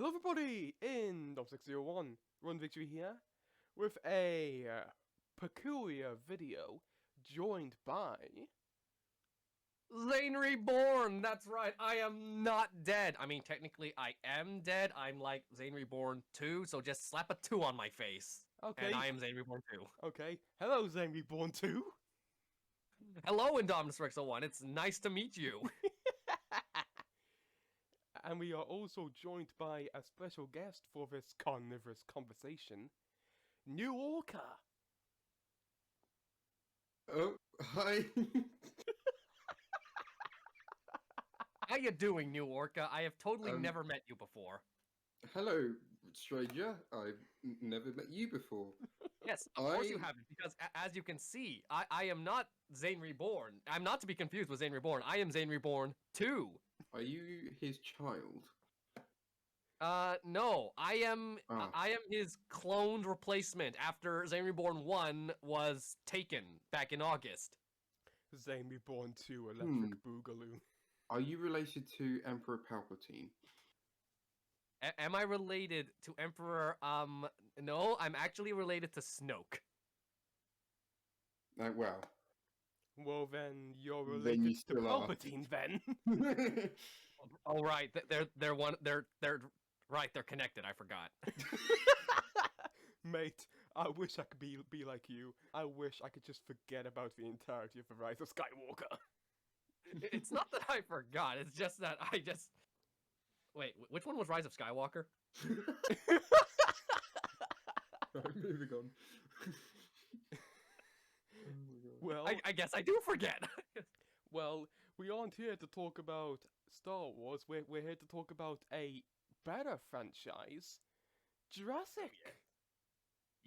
Hello everybody, in Dom 601, Run Victory here, with a peculiar video, joined by... Zane Reborn! That's right, I am not dead. I mean, technically I am dead. I'm like Zane Reborn 2, so just slap a 2 on my face. Okay. And I am Zane Reborn 2. Okay, hello Zane Reborn 2! Hello, Indominus Rex 01, it's nice to meet you. And we are also joined by a special guest for this carnivorous conversation, New Orca! Oh, hi. How you doing, New Orca? I have totally never met you before. Hello, stranger. I've never met you before. Yes, of course you haven't, because as you can see, I am not Zane Reborn. I'm not to be confused with Zane Reborn. I am Zane Reborn 2. Are you his child? No, I am his cloned replacement after Zane Reborn 1 was taken back in August. Zane Reborn 2 Electric Boogaloo. Are you related to Emperor Palpatine? Am I related to Emperor? No, I'm actually related to Snoke. Well. Well then, you're Then related you to still are. Palpatine then! Oh right, they're right. They're connected. I forgot. Mate, I wish I could be like you. I wish I could just forget about the entirety of the Rise of Skywalker. It's not that I forgot. It's just that I just... Wait, which one was Rise of Skywalker? Right, moving on. Well, I guess I do forget. well, we aren't here to talk about Star Wars. We're here to talk about a better franchise, Jurassic.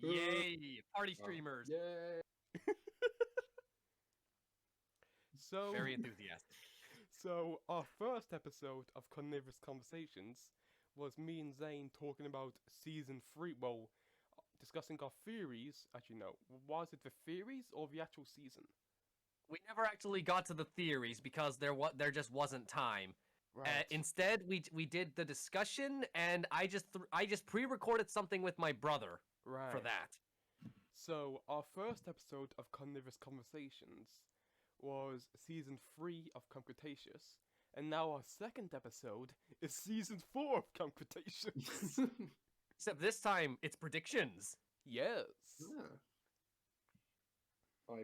Yay! Party streamers. Yay! So Very enthusiastic. So our first episode of Carnivorous Conversations was me and Zane talking about season 3. Well, discussing our theories. Actually, no. Was it the theories or the actual season? We never actually got to the theories because there just wasn't time. Right. Instead, we did the discussion, and I just pre-recorded something with my brother for that. So our first episode of Carnivorous Conversations was season 3 of Cretaceous, and now our second episode is season 4 of Cretaceous. Except this time, it's predictions. Yes. Yeah.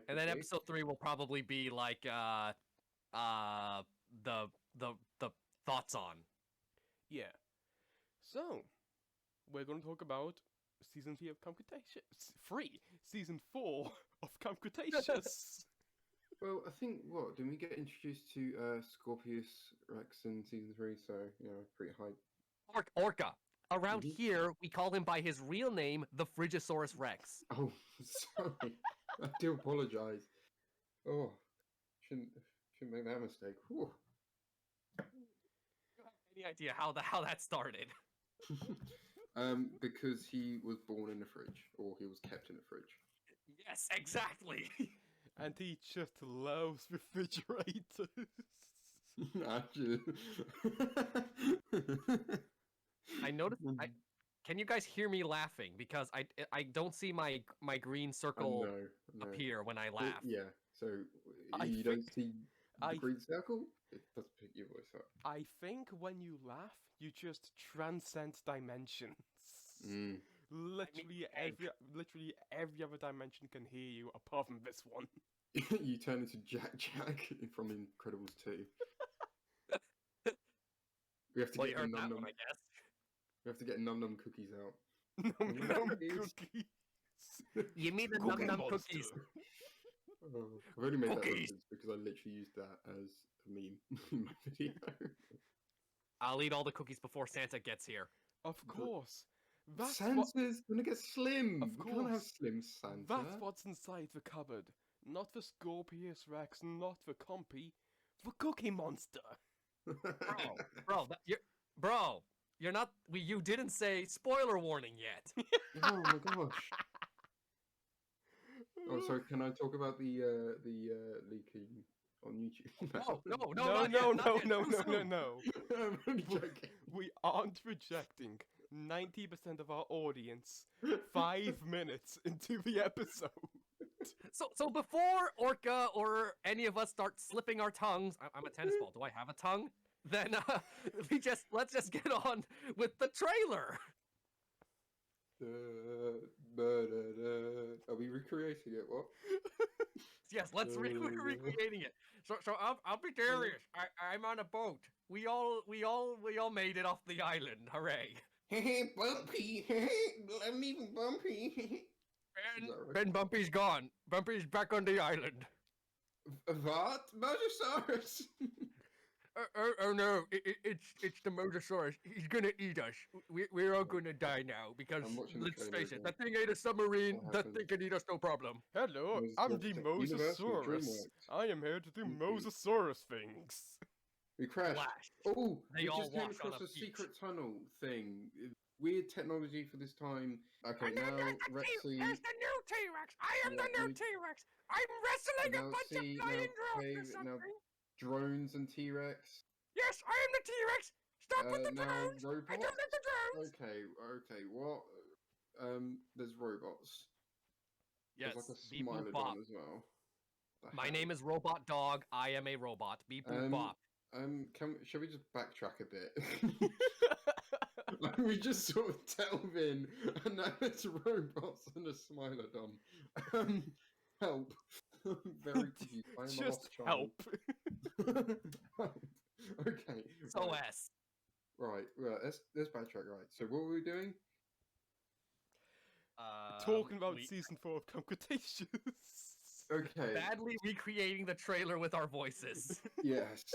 And then episode 3 will probably be like the thoughts on. Yeah. So we're going to talk about season 3 of Cretaceous. Season 4 of Cretaceous. Well, I think, didn't we get introduced to Scorpius Rex in season 3? So, pretty hype. Orca. Around here, we call him by his real name, the Frigisaurus Rex. Oh, sorry. I do apologize. Oh, shouldn't make that mistake. Whew. Do you have any idea how that started? Because he was born in a fridge, or he was kept in a fridge. Yes, exactly. And he just loves refrigerators. Actually. I noticed. Can you guys hear me laughing? Because I don't see my green circle appear when I laugh. Yeah. So you don't see the green circle? It does pick your voice up. I think when you laugh, you just transcend dimensions. Literally every other dimension can hear you apart from this one. You turn into Jack from Incredibles 2. We have to get heard that one, I guess. We have to get num cookies out. Num cookies. You mean the num cookies? Oh, I've only made that reference because I literally used that as a meme in my video. I'll eat all the cookies before Santa gets here. Of course. Santa's gonna get slim. Of course. We can't have slim Santa. That's what's inside the cupboard. Not the Scorpius Rex, not the Compy, the Cookie Monster. Bro, you're not. You didn't say spoiler warning yet. Oh my gosh. Oh, sorry. Can I talk about the leaking on YouTube. No, No, not no, yet, not no, yet, no, too no, no, soon. no. I'm only joking. We aren't rejecting 90% of our audience 5 minutes into the episode. So before Orca or any of us start slipping our tongues, I'm a tennis ball. Do I have a tongue? Then let's just get on with the trailer. Are we recreating it? What? Yes, let's we're recreating it. So I'll be serious. I'm on a boat. We all made it off the island. Hooray! Hey, Bumpy. I'm even Bumpy. And Is that right? Ben Bumpy's gone. Bumpy's back on the island. What? Mosasaurus? Oh no! It's the Mosasaurus. He's gonna eat us. We're all gonna die now because I'm watching the let's trailer face it, again. that thing ate a submarine. What That happened? thing can eat us no problem. Hello, Mosasaurus I'm the Tech University, Mosasaurus. DreamWorks. I am here to do Mhm. Mosasaurus things. We crashed. Flash. Oh, They we all just came wash on across a a beach. secret tunnel thing. Weird technology for this time. Okay, now Rexy. There's the new T-Rex. I am Yeah, the new we- T-Rex. I'm wrestling a now bunch see, of flying now, drones okay, or now something. drones and T-Rex. Yes, I am the T-Rex. Stop with the Now drones. I robots. don't like the drones. Okay, what? There's robots. Yes, There's like a beep boop bop. Smilodon as well. The My hell? name is Robot Dog. I am a robot. Beep boop bop. Shall we just backtrack a bit? Like we just sort of delve in, and now it's robots and a Smilodon. Help! I'm very confused. I am a Just lost child. help. Help. Okay. So right. S. Right. Let's backtrack. Right. So what were we doing? Talking about we season 4 of Cretaceous. Okay. badly recreating the trailer with our voices. Yes.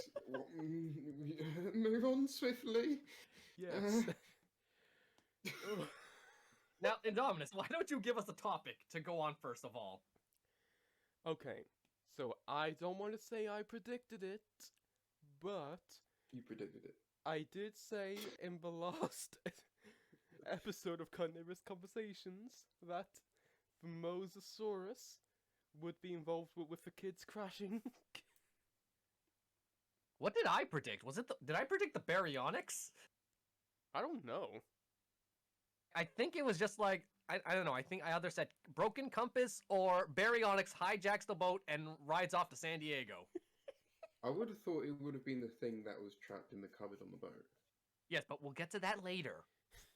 Move on swiftly. Yes. Ugh. Now, Indominus, why don't you give us a topic to go on first of all? Okay, so I don't want to say I predicted it, but You predicted it. I did say in the last episode of Carnivorous Conversations that the Mosasaurus would be involved with the kids crashing. What did I predict? Did I predict the baryonyx? I don't know. I think it was just like I don't know. I think I either said broken compass or baryonyx hijacks the boat and rides off to San Diego. I would have thought it would have been the thing that was trapped in the cupboard on the boat. Yes, but we'll get to that later.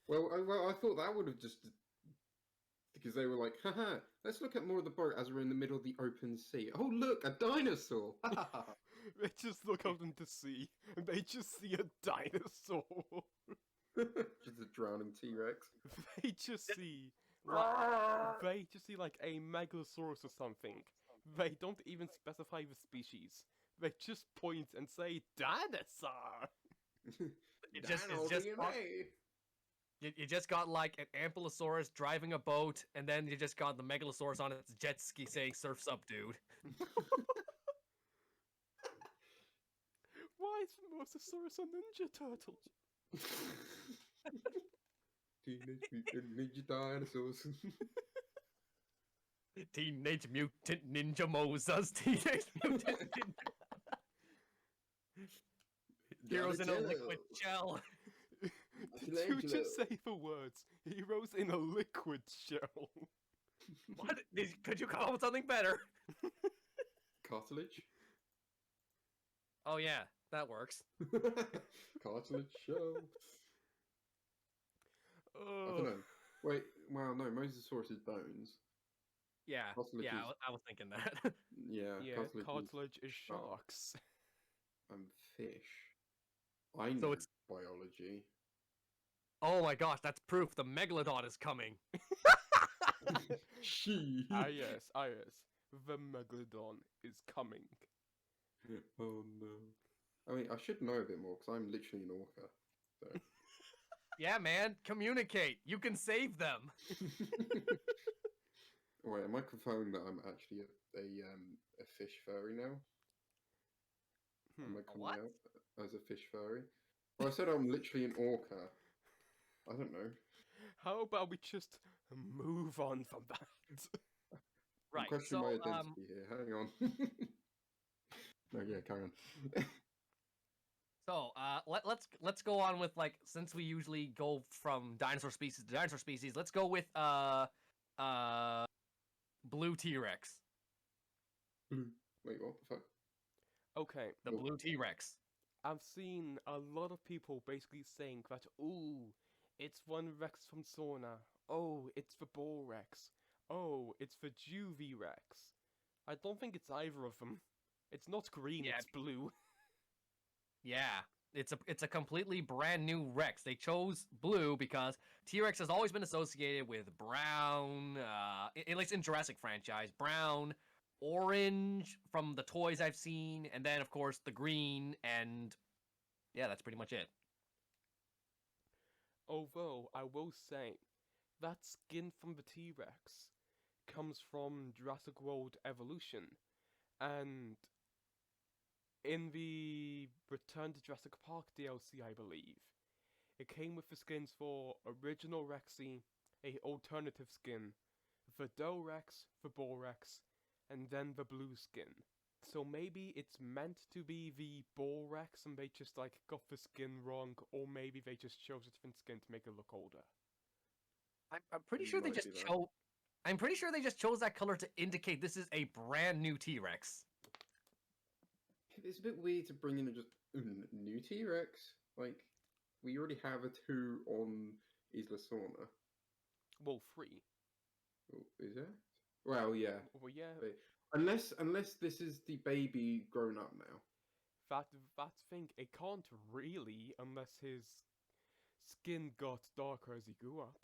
Well, I thought that would have just because they were like, haha, let's look at more of the boat as we're in the middle of the open sea. Oh, look, a dinosaur! They just look out into sea and they just see a dinosaur. Just a drowning T-Rex. They just see like a megalosaurus or something. They don't even specify the species. They just point and say dinosaur. It just Dino it's just DNA. you just got like an Ankylosaurus driving a boat, and then you just got the Megalosaurus on its jet ski saying "Surf's up, dude." Why is the Mosasaurus a Ninja Turtle? Teenage Mutant Ninja Dinosaurs. Teenage Mutant Ninja Mosas. Teenage Mutant Ninja Heroes in a liquid gel. Did you just say the words? Heroes in a liquid shell. What? Could you come up with something better? Cartilage? Oh yeah, that works. Cartilage shell. I don't know. Wait, well, no, Mosasaurus is bones. Yeah, Cartilage yeah, is- I was thinking that. Yeah, Yeah, cartilage, cartilage is shark. sharks. And fish. I know So it's- biology. Oh my gosh, that's proof the Megalodon is coming. She. Ah yes. The Megalodon is coming. Oh no. I mean, I should know a bit more because I'm literally an orca. So. Yeah, man, communicate. You can save them. Wait, am I confirming that I'm actually a fish furry now? Am I coming what? out as a fish furry? Well, I said I'm literally an orca. I don't know. How about we just move on from that? I'm Right. questioning So, my identity here. Hang on. No, yeah, carry on. So, let's go on with like since we usually go from dinosaur species to dinosaur species, let's go with blue T-Rex. Wait, what the fuck? Okay, The Oh. blue T-Rex. I've seen a lot of people basically saying that, ooh, it's one Rex from Sauna. Oh, it's the Bull Rex. Oh, it's the Juvie Rex. I don't think it's either of them. It's not green, Yeah. it's blue. Yeah. It's a completely brand new Rex. They chose blue because T-Rex has always been associated with brown, at least in Jurassic franchise, brown, orange from the toys I've seen, and then of course the green, and yeah, that's pretty much it. Although, I will say, that skin from the T-Rex comes from Jurassic World Evolution, and in the Return to Jurassic Park DLC, I believe, it came with the skins for original Rexy, a alternative skin, the Doe Rex, the Bull Rex, and then the blue skin. So maybe it's meant to be the Bull Rex and they just like got the skin wrong, or maybe they just chose a different skin to make it look older. I'm pretty sure they Might just be that. chose. I'm pretty sure they just chose that color to indicate this is a brand new T-Rex. It's a bit weird to bring in a just new T-Rex. Like, we already have a 2 on Isla Sorna. Well, 3. Oh, is there? Well, yeah. Well, yeah, Wait. Unless this is the baby grown up now. that thing, it can't really, unless his skin got darker as he grew up.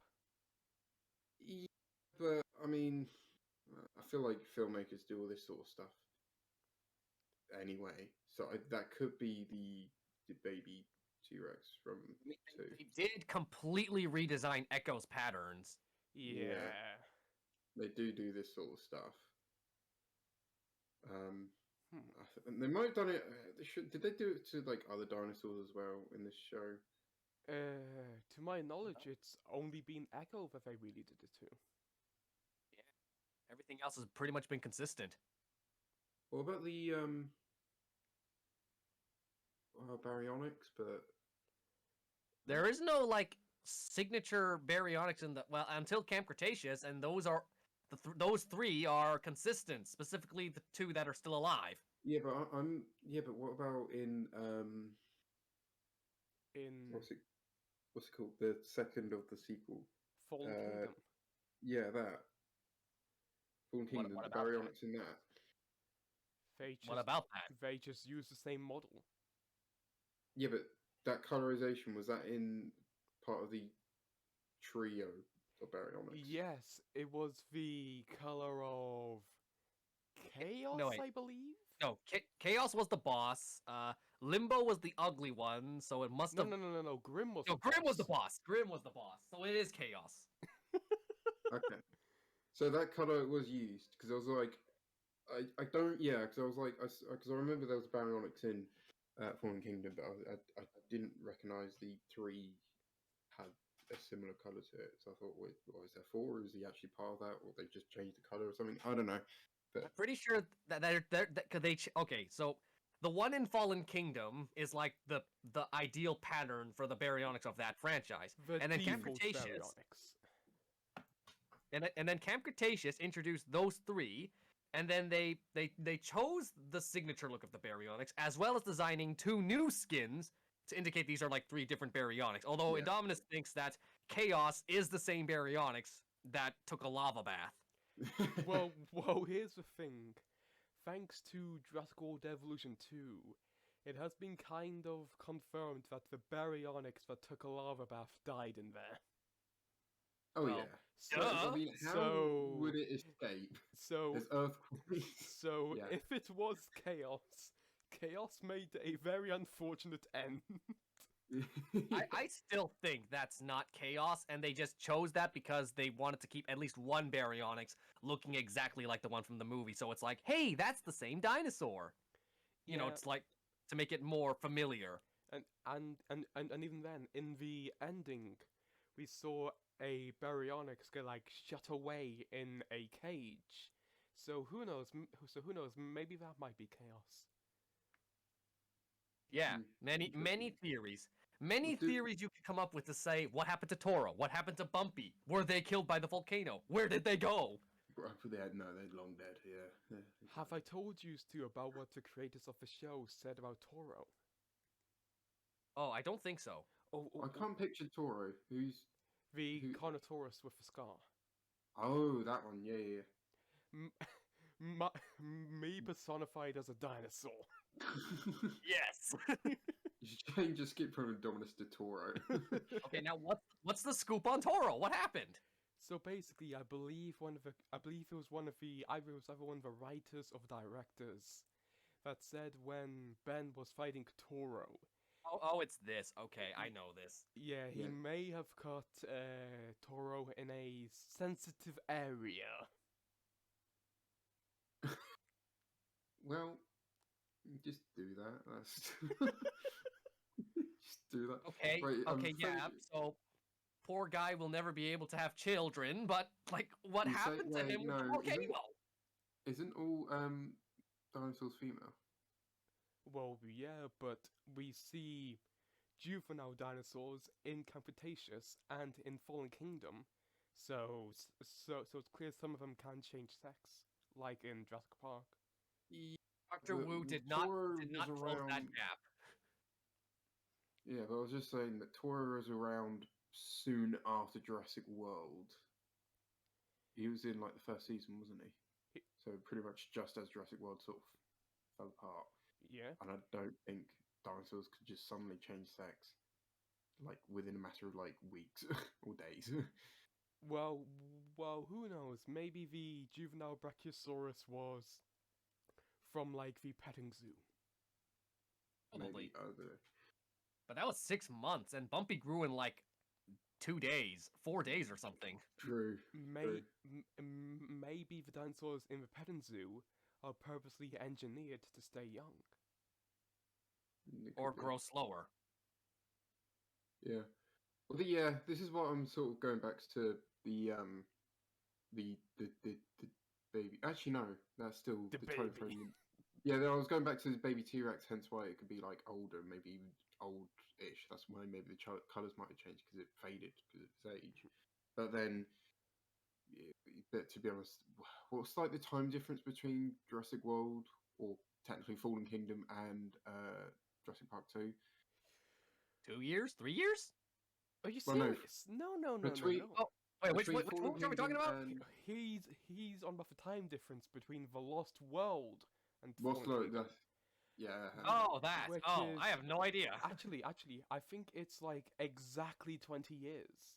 Yeah, but I mean, I feel like filmmakers do all this sort of stuff anyway. So that could be the baby T-Rex from I mean, 2. they did completely redesign Echo's patterns. Yeah. They do this sort of stuff. Hmm. And they might have done it. Did they do it to like other dinosaurs as well in this show? To my knowledge, it's only been Echo that they really did it to. Yeah, everything else has pretty much been consistent. What about the baryonyx? But There is no like signature baryonyx in the until Camp Cretaceous, and those are those 3 are consistent. Specifically, the 2 that are still alive. yeah, but but what about in In what's it called? The second of the sequel. Fallen Kingdom. Yeah, that. Fallen Kingdom. what The about that? baryonyx in that. What about that? They just use the same model. Yeah, but that colorization, was that in part of the trio of baryonyx? Yes, it was the color of Chaos, No, wait. I believe? No, Chaos was the boss. Limbo was the ugly one, so it must No, have. no. Grim was No, the Grim was the boss. boss. Grim was the boss. So it is Chaos. Okay. So that color was used because I was like, I don't, yeah, because I was like, because I remember there was baryonyx in Fallen Kingdom, but I didn't recognize the 3 had a similar color to it. So I thought, wait, what is there 4? Or is he actually part of that, or they just changed the color or something? I don't know. But I'm pretty sure that okay, so the one in Fallen Kingdom is like the ideal pattern for the baryonyx of that franchise, The and then Camp default Cretaceous, baryonyx. and then Camp Cretaceous introduced those 3, and then they chose the signature look of the baryonyx as well as designing 2 new skins to indicate these are like 3 different baryonyx. Although Yeah. Indominus thinks that Chaos is the same baryonyx that took a lava bath. well, here's the thing. Thanks to Jurassic World Evolution 2, it has been kind of confirmed that the baryonyx that took a lava bath died in there. oh Well, yeah. So, I mean, how would it escape? So, There's earthquakes. so Yeah. if it was Chaos, Chaos made a very unfortunate end. I still think that's not Chaos, and they just chose that because they wanted to keep at least one baryonyx looking exactly like the one from the movie. So it's like, hey, that's the same dinosaur. You know, Yeah. it's like to make it more familiar. And even then, in the ending, we saw a baryonyx get like shut away in a cage. So who knows? Maybe that might be Chaos. Yeah, Hmm, many interesting. theories. Many Well, do, theories you could come up with to say what happened to Toro, what happened to Bumpy, were they killed by the volcano, where did they go? no, they're long dead. Yeah. Have I told you, Stu, about what the creators of the show said about Toro? Oh, I don't think so. I can't picture Toro. The Who? Carnivorous with a scar. Oh, that one. Yeah. M- me personified as a dinosaur. Yes. You should change the skip from Dominus to Toro. Okay, now what's the scoop on Toro? What happened? So basically, I believe it was one of the, either it was either one of the writers or directors that said when Ben was fighting Toro, Oh, it's this. Okay, I know this. yeah, he Yeah. may have caught Toro in a sensitive area. Well, just do that. That's just do that. Okay, Right. okay, yeah. So poor guy will never be able to have children, but like what You say happened to him wait. with the No, volcano? isn't all dinosaurs female? Well, yeah, but we see juvenile dinosaurs in Cretaceous and in Fallen Kingdom, so it's clear some of them can change sex, like in Jurassic Park. Yeah, Dr. but Wu did Toro was not close that around. gap. Yeah, but I was just saying that Toro was around soon after Jurassic World. He was in like the first season, wasn't he? He- So pretty much just as Jurassic World sort of fell apart. Yeah. And I don't think dinosaurs could just suddenly change sex, like within a matter of like weeks or days. Well, who knows? Maybe the juvenile Brachiosaurus was from like the petting zoo. Probably. Maybe I don't know. But that was 6 months, and Bumpy grew in like 2 days, 4 days or something. True. Maybe the dinosaurs in the petting zoo are purposely engineered to stay young. It Or could be. grow slower. Yeah. Well, yeah. This is what I'm sort of going back to the baby. Actually, no, that's still The the time baby. frame. Yeah, I was going back to the baby T-Rex, hence why it could be like older, maybe even old-ish. That's why maybe the colors might have changed because it faded because of its age. But then, but to be honest, what's like the time difference between Jurassic World or technically Fallen Kingdom and Jurassic Park 2? 2 years? 3 years? Are you Well, no, serious? No. between Oh, wait, which between which Fallen one are we talking Kingdom about? and He's on about the time difference between the Lost World and what's Fallen like Kingdom. yeah. Oh, that. Which Oh, is I have no idea. actually, I think it's like exactly 20 years.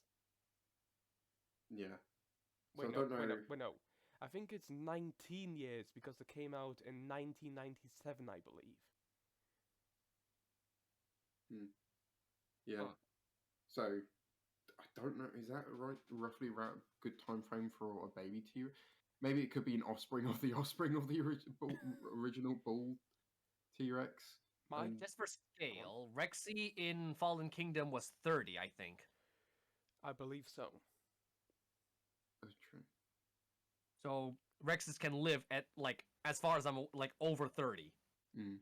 Yeah. So Wait, I no, don't know. wait, no. I think it's 19 years because it came out in 1997, I believe. Yeah. Huh. So I don't know. Is that a roughly around good time frame for a baby T? Maybe it could be an offspring of the original bull T-Rex. My, And Just for scale, Rexy in Fallen Kingdom was 30, I think. I believe so. that's true. So Rexes can live at like as far as I'm like over 30. Mm.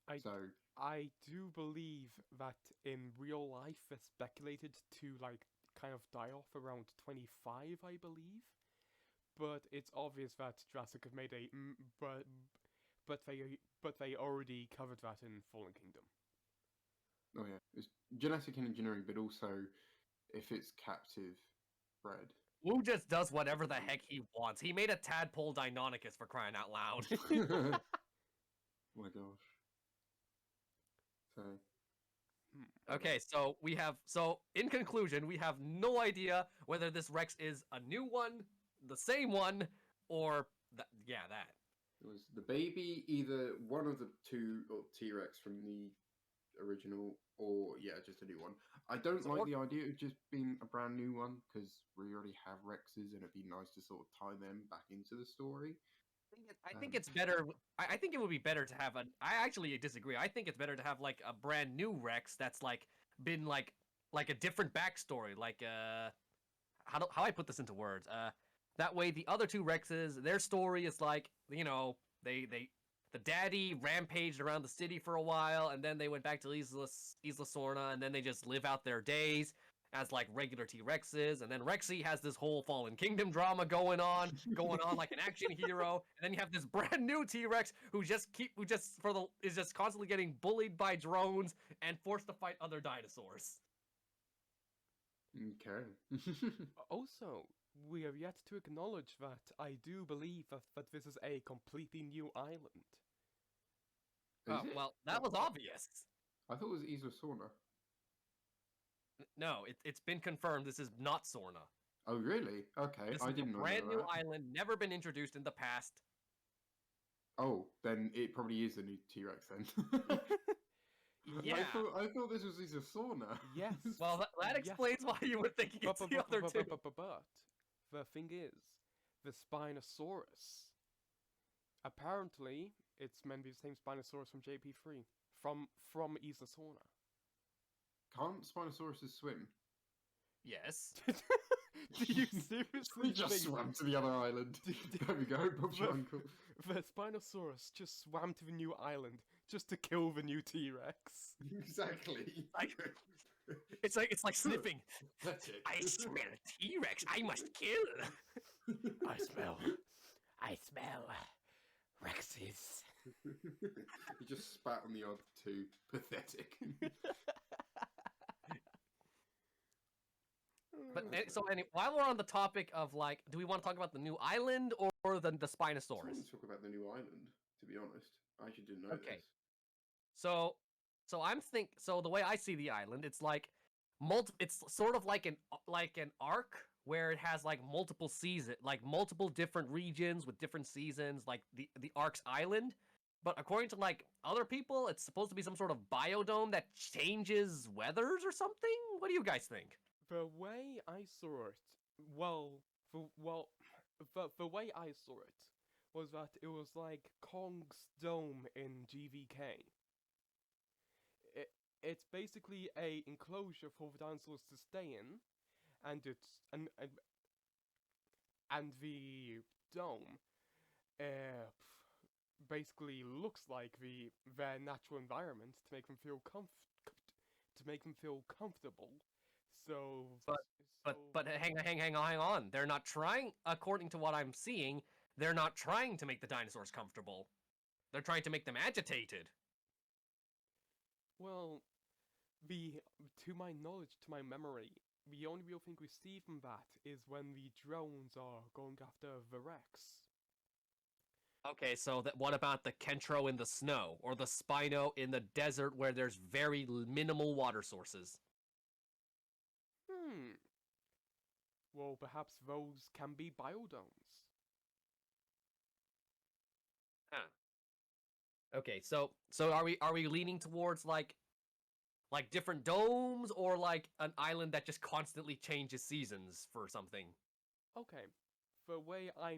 I- So I do believe that in real life they're speculated to like kind of die off around 25, I believe. But it's obvious that Jurassic have made a but they already covered that in Fallen Kingdom. oh yeah, it's genetic engineering, but also if it's captive bred. Wu just does whatever the heck he wants. He made a tadpole Deinonychus for crying out loud. Oh my gosh. So Okay, so in conclusion, we have no idea whether this Rex is a new one, the same one, or that. it was the baby, either one of the two or T-Rex from the original, or yeah, just a new one. I don't So like or- the idea of just being a brand new one because we already have Rexes, and it'd be nice to sort of tie them back into the story. I think it's better. I think it would be better to have a. I actually disagree. I think it's better to have like a brand new Rex that's like been like a different backstory. Like how I put this into words? That way the other two Rexes, their story is like they the daddy rampaged around the city for a while, and then they went back to Isla Sorna, and then they just live out their days as like regular T-Rexes, and then Rexy has this whole Fallen Kingdom drama going on like an action hero, and then you have this brand new T-Rex is just constantly getting bullied by drones and forced to fight other dinosaurs. Okay. Also, we have yet to acknowledge that I do believe that this is a completely new island. Oh, well, that was obvious. I thought it was Isla Sorna. No, it's been confirmed this is not Sorna. Oh, really? Okay, This I is didn't a know brand new that. island, never been introduced in the past. Oh, then it probably is the new T-Rex then. Yeah. I thought this was Isla Sorna. Yes. Well, that explains why you were thinking it's the other two. But the thing is, the Spinosaurus. Apparently, it's meant to be the same Spinosaurus from JP3, from Isla Sorna. Can't Spinosauruses swim? Yes. Do you seriously We just think swam to the other island. There we go, Bob's your uncle. the Spinosaurus just swam to the new island just to kill the new T-Rex? Exactly. It's like sniffing. Pathetic. I smell a T-Rex. I must kill. I smell Rexes. He just spat on the odd two. Pathetic. But so anyway, while we're on the topic of like, do we want to talk about the new island or the I Spinosaurus? want to talk about the new island, to be honest. I actually didn't know Okay. this. So the way I see the island, it's like it's sort of like an arc where it has like multiple multiple different regions with different seasons, like the arc's island. But according to like other people, it's supposed to be some sort of biodome that changes weathers or something. What do you guys think? The way I saw it, the way I saw it was that it was like Kong's dome in GVK. It's basically a enclosure for the dinosaurs to stay in, and and the dome basically looks like their natural environment to make them feel comfortable. So, But hang on. They're not trying, according to what I'm seeing, they're not trying to make the dinosaurs comfortable. They're trying to make them agitated. well, to my knowledge, to my memory, the only real thing we see from that is when the drones are going after the Rex. Okay, so what about the Kentro in the snow, or the Spino in the desert where there's very minimal water sources? Well, perhaps those can be biodomes. Okay, so are we leaning towards like different domes, or like an island that just constantly changes seasons for something? Okay, the way I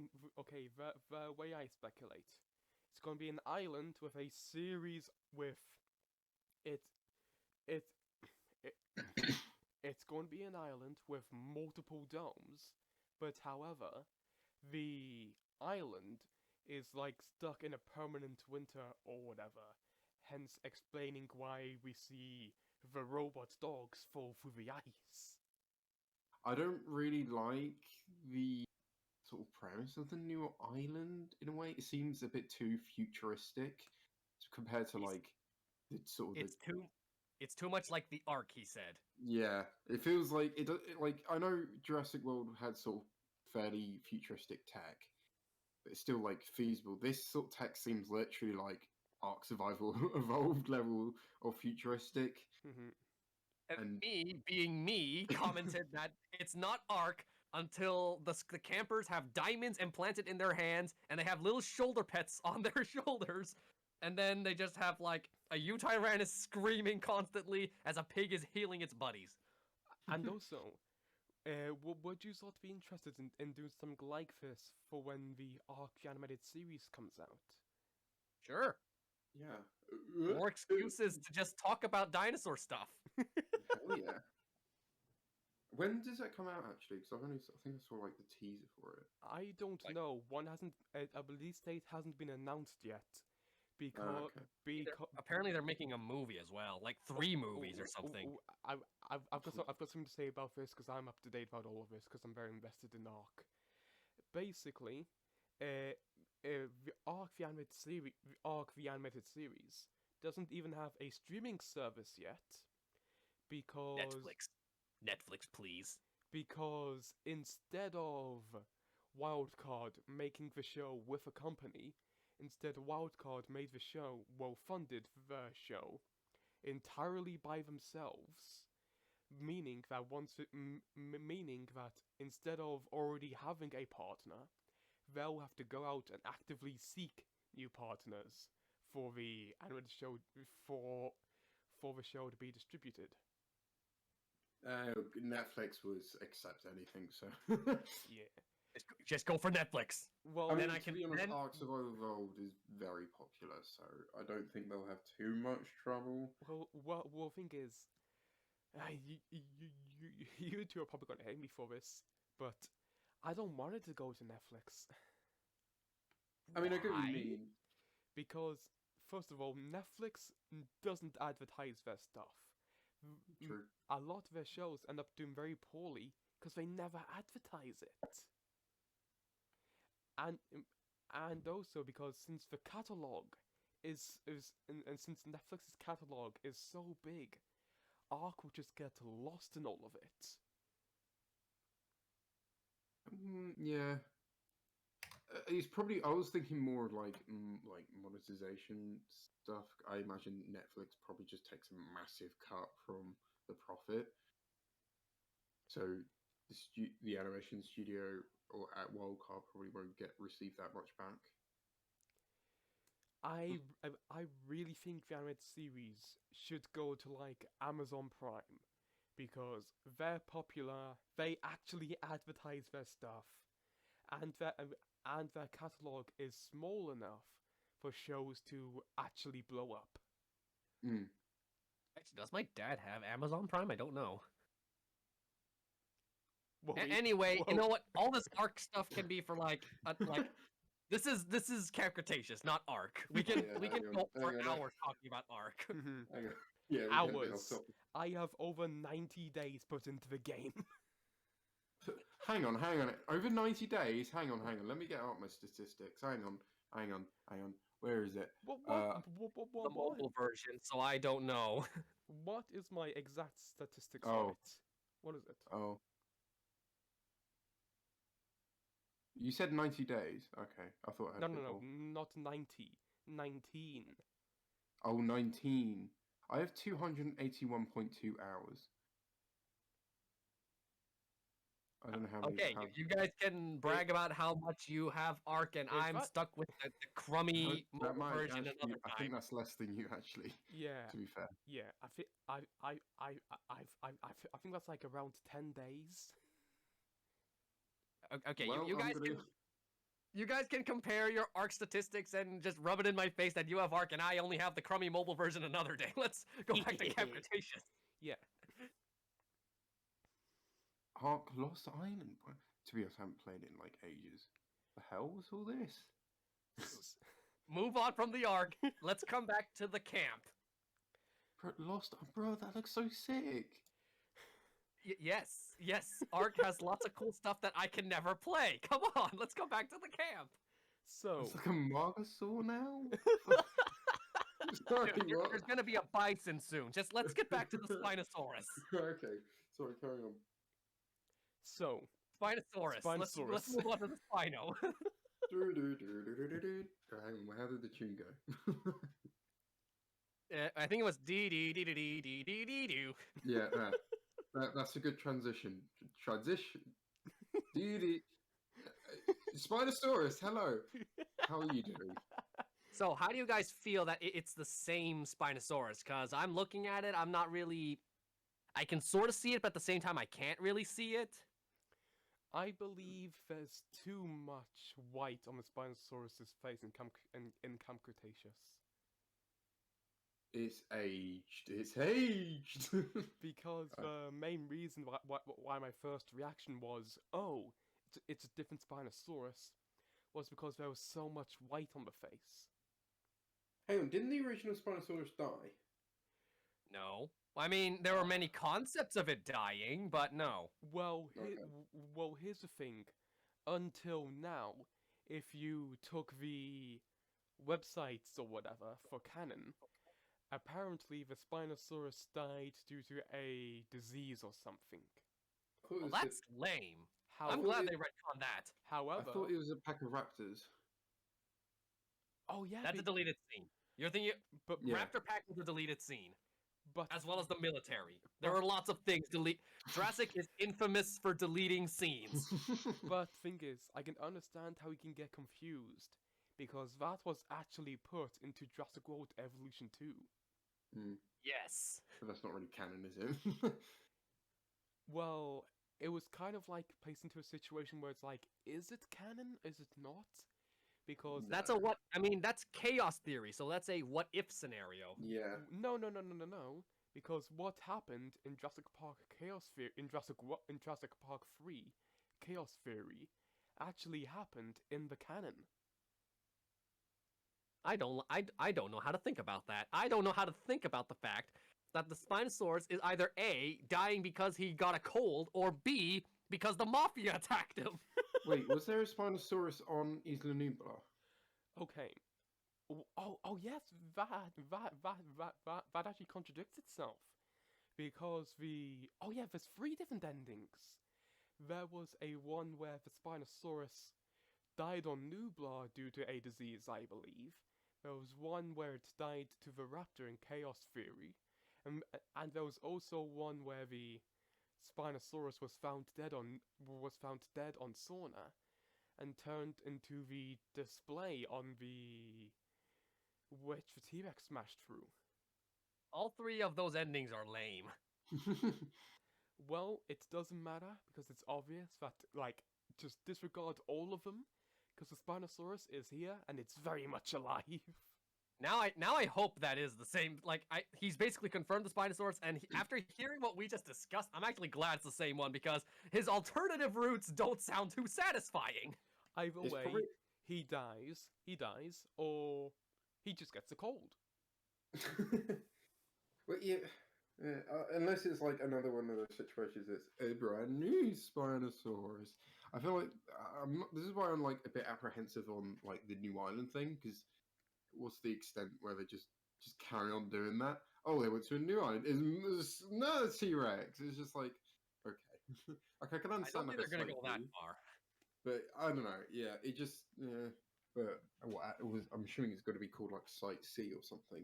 speculate, it's going to be an island with a series with it it it it's going to be an island with multiple domes, but however, the island is like stuck in a permanent winter or whatever, hence explaining why we see the robot dogs fall through the ice. I don't really like the sort of premise of the new island in a way. It seems a bit too futuristic compared to like the sort of It's too much like the Ark, he said. Yeah, it feels like like I know Jurassic World had sort of fairly futuristic tech, but it's still like feasible. This sort of tech seems literally like Ark Survival Evolved level of futuristic. And me, being me, commented that it's not Ark until the campers have diamonds implanted in their hands, and they have little shoulder pets on their shoulders, and then they just have like a Utyrannus screaming constantly as a pig is healing its buddies. And also, would you sort of be interested in doing something like this for when the Ark animated series comes out? Sure. Yeah. More excuses to just talk about dinosaur stuff. Hell yeah. When does that come out actually? Because I think I saw like the teaser for it. I don't know. One hasn't. A release date hasn't been announced yet. because okay. Apparently, they're making a movie as well, like 3 movies or oh, something. I've got something to say about this because I'm up to date about all of this because I'm very invested in Ark. Basically, the Ark the animated series doesn't even have a streaming service yet because Netflix, please. instead of Wildcard making the show with a company, instead Wildcard made the show, well, funded the show entirely by themselves, meaning that meaning that instead of already having a partner, they'll have to go out and actively seek new partners for the animated show for the show to be distributed. Netflix was accept anything, so. Yeah. Just go for Netflix. Well, I mean, then I to be honest, then- Ark Survival Evolved is very popular, so I don't think they'll have too much trouble. well, thing is, you two are probably gonna hate me for this, but I don't want it to go to Netflix I mean, I get what you Why? mean. because, first of all, Netflix doesn't advertise their stuff. True. A lot of their shows end up doing very poorly because they never advertise it. And also because since the catalog and since Netflix's catalog is so big, Ark will just get lost in all of it. Yeah. It's probably. I was thinking more of like monetization stuff. I imagine Netflix probably just takes a massive cut from the profit. So the animation studio or at Wildcard probably won't receive that much back. I really think the animated series should go to like Amazon Prime because they're popular. They actually advertise their stuff, and their catalog is small enough for shows to actually blow up. Actually, does my dad have Amazon Prime? I don't know. Well, Anyway, you well- know what? All this Ark stuff can be for like this is Camp Cretaceous, not Ark. We can Yeah, we can hang go on, for hang on. hours talking about Ark. Mhm. Hang on. Yeah, we get a bit off Hours. topic. I have over 90 days put into the game. Hang on. Over 90 days. Hang on. Let me get out my statistics. Hang on. Where is it? What? The mobile version, so I don't know. What is my exact statistics Oh. on it? What is it? Oh. You said 90 days. Okay. I thought I had a bit more. Not 90. 19. Oh, 19. I have 281.2 hours. I don't know how many. Okay, you guys can brag about how much you have Ark, and Wait, I'm what? stuck with the crummy That mobile might version actually, another I time. think that's less than you actually. Yeah. To be fair. Yeah. I think that's like around 10 days. Okay, Well, you I'm guys gonna- can you guys can compare your Ark statistics and just rub it in my face that you have Ark and I only have the crummy mobile version another day. Let's go back to Camp Cretaceous. Yeah. Ark Lost Island. To be honest, I haven't played it in like ages. The hell was all this? Move on from the Ark. Let's come back to the camp. Bro, that looks so sick. Yes. Ark has lots of cool stuff that I can never play. Come on, let's go back to the camp. So. It's like a Margosaur now. Sorry, Dude, what? there's gonna be a bison soon. Just let's get back to the Spinosaurus. Okay, sorry, carry on. So. Spinosaurus. Let's move on to the Spino. Hang on, how did the tune go? I think it was dee dee dee dee dee dee dee dee doo. Yeah, that's a good transition. Transition. Dee. Spinosaurus, hello. How are you doing? So, how do you guys feel that it's the same Spinosaurus? Because I'm looking at it, I'm not really. I can sort of see it, but at the same time, I can't really see it. I believe there's too much white on the Spinosaurus's face in Camp Cretaceous. It's aged. Because the main reason why my first reaction was, oh, it's a different Spinosaurus, was because there was so much white on the face. Hang on, didn't the original Spinosaurus die? No. I mean, there were many concepts of it dying, but no. Well, Okay. here's the thing. Until now, if you took the websites or whatever for canon, apparently the Spinosaurus died due to a disease or something. I thought it Well, was that's lame. How, I'm thought glad it- they retconned that. I however, thought it was a pack of raptors. oh yeah, That's a deleted scene. You're thinking but Yeah. Raptor Pack was a deleted scene, but as well as the military. There But- were lots of things delete. Jurassic is infamous for deleting scenes. but thing is, I can understand how you can get confused because that was actually put into Jurassic World Evolution 2. Yes. But that's not really canon, is it? Well, it was kind of like placed into a situation where it's like, is it canon? Is it not? Because That's a what? I mean, that's chaos theory. So that's a what if scenario. Yeah. no, because what happened in Jurassic Park Chaos Theory in Jurassic Park 3 Chaos Theory actually happened in the canon. I don't know how to think about that. I don't know how to think about the fact that the Spinosaurus is either A, dying because he got a cold, or B, because the Mafia attacked him. Wait, was there a Spinosaurus on Isla Nublar? Okay. Oh yes, that actually contradicts itself. Because there's 3 different endings. There was a one where the Spinosaurus died on Nublar due to a disease, I believe. There was one where it died to the raptor in Chaos Theory. And there was also one where the Spinosaurus was found dead on Sauna and turned into the display on the which the T-Rex smashed through. All 3 of those endings are lame. Well, it doesn't matter because it's obvious that just disregard all of them because the Spinosaurus is here and it's very much alive. Now I hope that is the same. He's basically confirmed the Spinosaurus, and after hearing what we just discussed, I'm actually glad it's the same one because his alternative routes don't sound too satisfying. Either It's way, probably- he dies, or he just gets a cold. Well, yeah. Unless it's like another one of those situations that's a brand new Spinosaurus. I feel like this is why I'm like a bit apprehensive on like the New Island thing because what's the extent where they just carry on doing that? Oh, they went to a new island. It's another T-Rex. It's just like okay, like I can I understand don't think like they're a gonna go that slightly, far. but I don't know. Yeah, it just But it was. I'm assuming it's going to be called like Site C or something.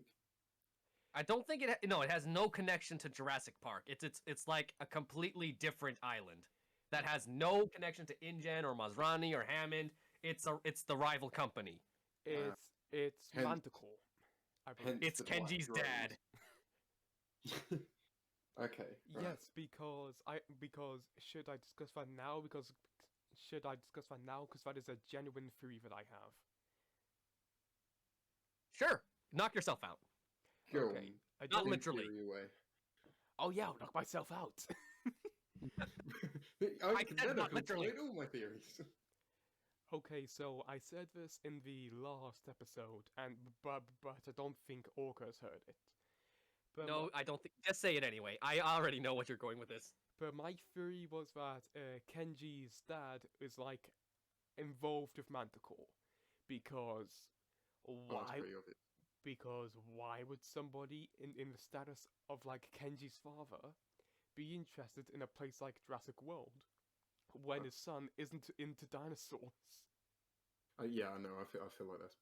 I don't think it. No, it has no connection to Jurassic Park. It's like a completely different island that has no connection to InGen or Masrani or Hammond. It's the rival company. It's Hence- Manticore. I believe. Hence It's the black Kenji's drones. dad. Okay. Right. Yes, because should I discuss that now? Because that is a genuine theory that I have. Sure, knock yourself out. Go Okay, on. I Not don't- literally. Theory away. Oh yeah, I'll knock myself out. I said can not literally. all my theories. Okay, so I said this in the last episode, but I don't think Orca's heard it. But No, I don't think. Just say it anyway. I already know what you're going with this. But my theory was that Kenji's dad is like involved with Manticore because Oh, that's why? pretty obvious. Because why would somebody in the status of like Kenji's father be interested in a place like Jurassic World when his son isn't into dinosaurs? Yeah, I know. I feel like that's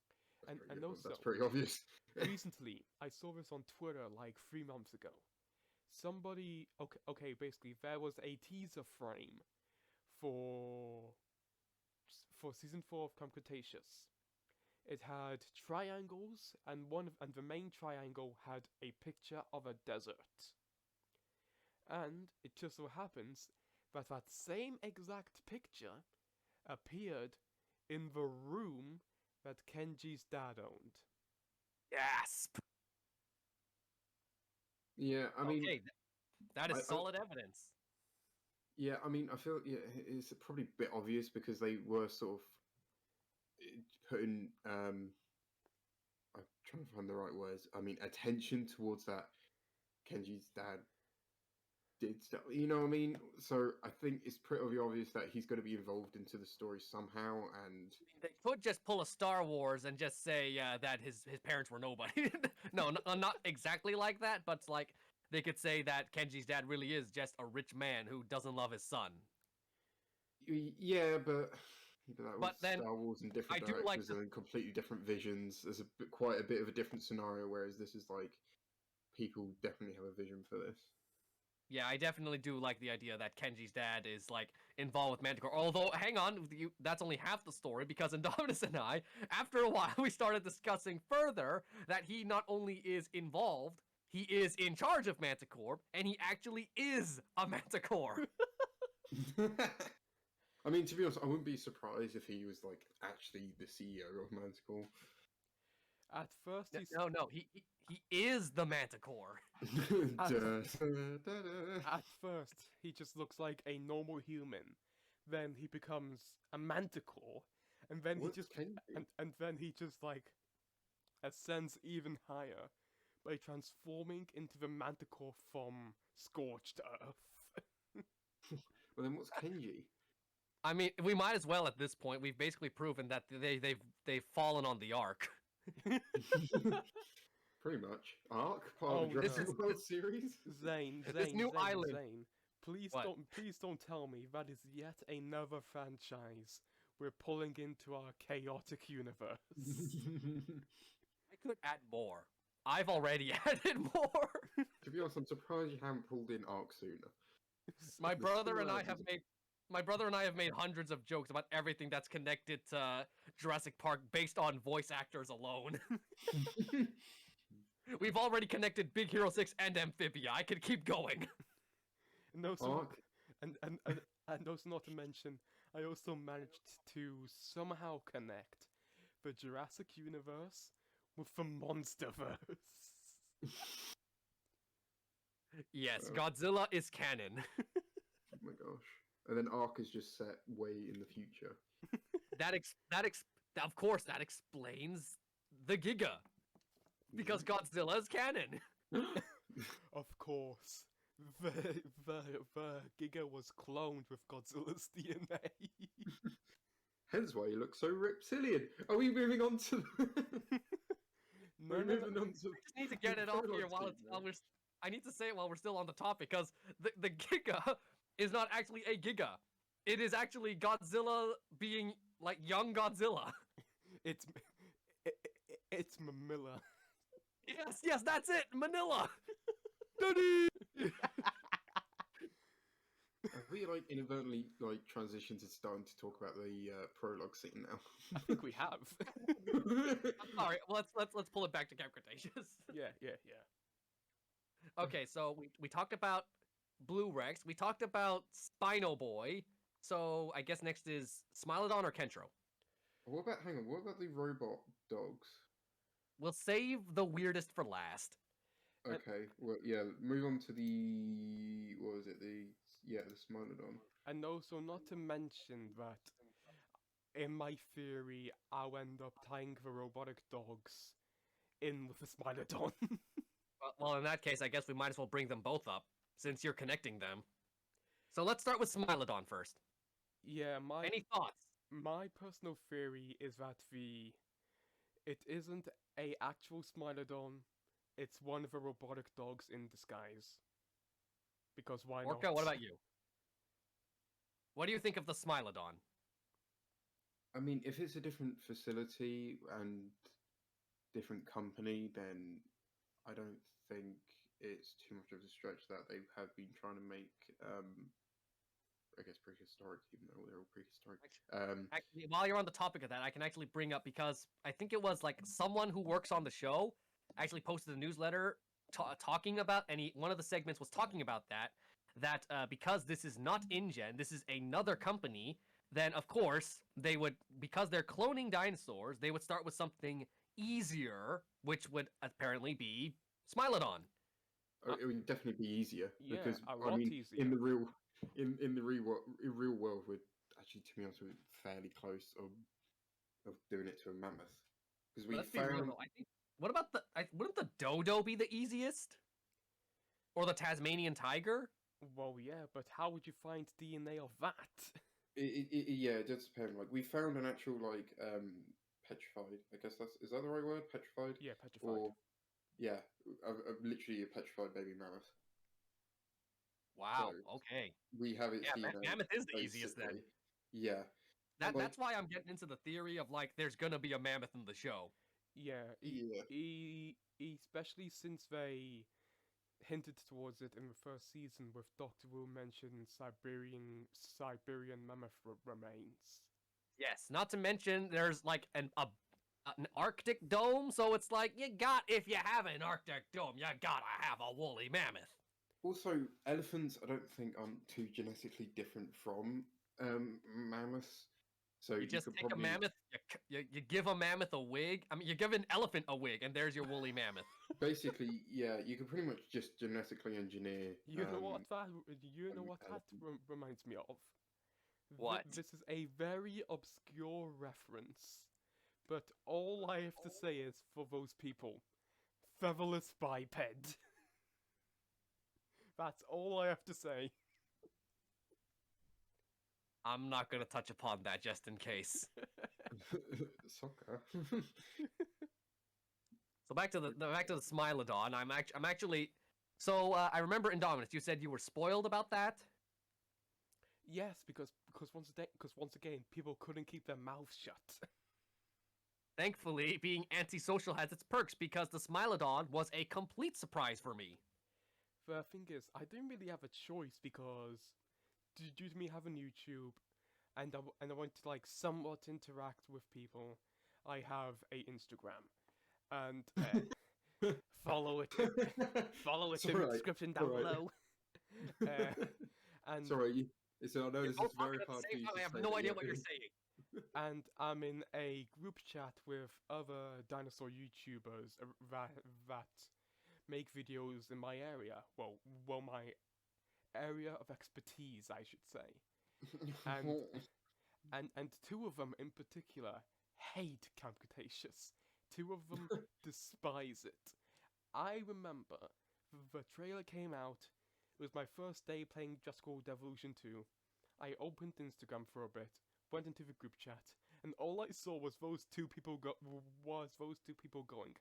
And- pretty and good, also- that's pretty obvious. Recently, I saw this on Twitter like 3 months ago. Somebody, okay, basically there was a teaser frame for season 4 of Cretaceous. It had triangles, and the main triangle had a picture of a desert. And it just so happens that same exact picture appeared in the room that Kenji's dad owned. Gasp. Yeah, I mean, Okay, that is I- solid evidence. yeah, I mean, I feel it's probably a bit obvious because they were sort of putting I'm trying to find the right words. I mean, attention towards that Kenji's dad did stuff. You know what I mean? So I think it's pretty obvious that he's going to be involved into the story somehow. And They could just pull a Star Wars and just say that his parents were nobody. No, not exactly like that, but it's like they could say that Kenji's dad really is just a rich man who doesn't love his son. yeah, but that was But then Star Wars and different I do like directors and completely different visions. There's quite a bit of a different scenario, whereas this is like people definitely have a vision for this. Yeah, I definitely do like the idea that Kenji's dad is like involved with Manticore. Although, hang on, that's only half the story because Indominus and I, after a while, we started discussing further that he not only is involved, he is in charge of Manticore, and he actually is a Manticore. I mean, to be honest, I wouldn't be surprised if he was like actually the CEO of Manticore. At first, he's No, he is the Manticore. At first, he just looks like a normal human. Then he becomes a manticore, and then What's he just Kenji? and then he just like ascends even higher by transforming into the manticore from scorched earth. Well, then what's Kenji? I mean, we might as well at this point. We've basically proven that they've fallen on the arc. Pretty much. Arc part Oh, of the Jurassic no. World series. Zane, This new island. Zane. What? Please don't tell me that is yet another franchise we're pulling into our chaotic universe. I could add more. I've already added more. To be honest, I'm surprised you haven't pulled in Arc sooner. My The brother and I similarities have are- made hundreds of jokes about everything that's connected to Jurassic Park based on voice actors alone. We've already connected Big Hero 6 and Amphibia. I could keep going. And also, Arc. and also not to mention, I also managed to somehow connect the Jurassic universe with the Monsterverse. Yes, Oh. Godzilla is canon. Oh my gosh. And then Arc is just set way in the future. Of course that explains the Giga. Because Godzilla is canon. Of course, the Giga was cloned with Godzilla's DNA. Hence why you look so reptilian. Are we moving on to? No, We're no, moving on to. I just need to get it off here while I need to say it while we're still on the topic, because the Giga is not actually a Giga. It is actually Godzilla being like young Godzilla. it's Mamilla. Yes, that's it, Manila. Daddy. Have we like inadvertently like transitioned to starting to talk about the prologue scene now? I think we have. All right, well, let's pull it back to Camp Cretaceous. Yeah. Okay, so we talked about Blue Rex. We talked about Spino Boy. So I guess next is Smilodon or Kentro. Hang on, what about the robot dogs? We'll save the weirdest for last. Okay, well, yeah, move on to the, what was it, the Smilodon. And also, not to mention that, in my theory, I'll end up tying the robotic dogs in with the Smilodon. Well, in that case, I guess we might as well bring them both up, since you're connecting them. So let's start with Smilodon first. Yeah, Any thoughts? my personal theory is that it isn't a actual Smilodon, it's one of the robotic dogs in disguise. Because why Orca, not? what about you? What do you think of the Smilodon? I mean, if it's a different facility and different company, then I don't think it's too much of a stretch that they have been trying to make, I guess, prehistoric, even though they're all prehistoric. Actually, while you're on the topic of that, I can actually bring up, because I think it was like someone who works on the show actually posted a newsletter talking about, and one of the segments was talking about that because this is not InGen, this is another company, then of course they would, because they're cloning dinosaurs, they would start with something easier, which would apparently be Smilodon. It would definitely be easier Yeah, because a I lot mean, easier. in the real world, we're actually, to be honest, we're fairly close of doing it to a mammoth because we Let's be real, found. though. What about wouldn't the dodo be the easiest? Or the Tasmanian tiger? Well, yeah, but how would you find DNA of that? Yeah, it does depend. Like we found an actual petrified. I guess is that the right word? Petrified, Yeah, petrified. or yeah, literally a petrified baby mammoth. So Wow. Okay. we have its Yeah, DNA mammoth is the easiest then. basically. Yeah, That like that's why I'm getting into the theory of like there's gonna be a mammoth in the show. Yeah, yeah, especially since they hinted towards it in the first season with Doctor Who mentioning Siberian mammoth remains. Yes. Not to mention there's like an Arctic dome, so it's like if you have an Arctic dome, you gotta have a woolly mammoth. also, elephants, I don't think are too genetically different from mammoths. So You you just could take a probably mammoth, you give a mammoth a wig. I mean, you give an elephant a wig, and there's your woolly mammoth. basically, yeah, you could pretty much just genetically engineer You know what that? You know an what that elephant. reminds me of? What? This is a very obscure reference, but all I have to say is for those people, featherless biped. That's all I have to say. I'm not gonna touch upon that just in case. Soccer. So back to the Smilodon. I'm actually. So I remember Indominus, you said you were spoiled about that. Yes, because once again, people couldn't keep their mouths shut. Thankfully, being antisocial has its perks because the Smilodon was a complete surprise for me. The thing is, I didn't really have a choice because due to me having YouTube, and and I want to like somewhat interact with people, I have a Instagram, and follow it. Follow it It's in the alright. description It's down alright. below. And Sorry, I know You're this is both very talking at the hard for same you time. to I have say, no but idea yeah, what you're saying. and I'm in a group chat with other dinosaur YouTubers that make videos in my area. Well, my area of expertise, I should say. And and two of them in particular hate Camp Cretaceous. Two of them despise it. I remember the trailer came out. It was my first day playing Just Cause Evolution 2. I opened Instagram for a bit, went into the group chat, and all I saw was those two people going,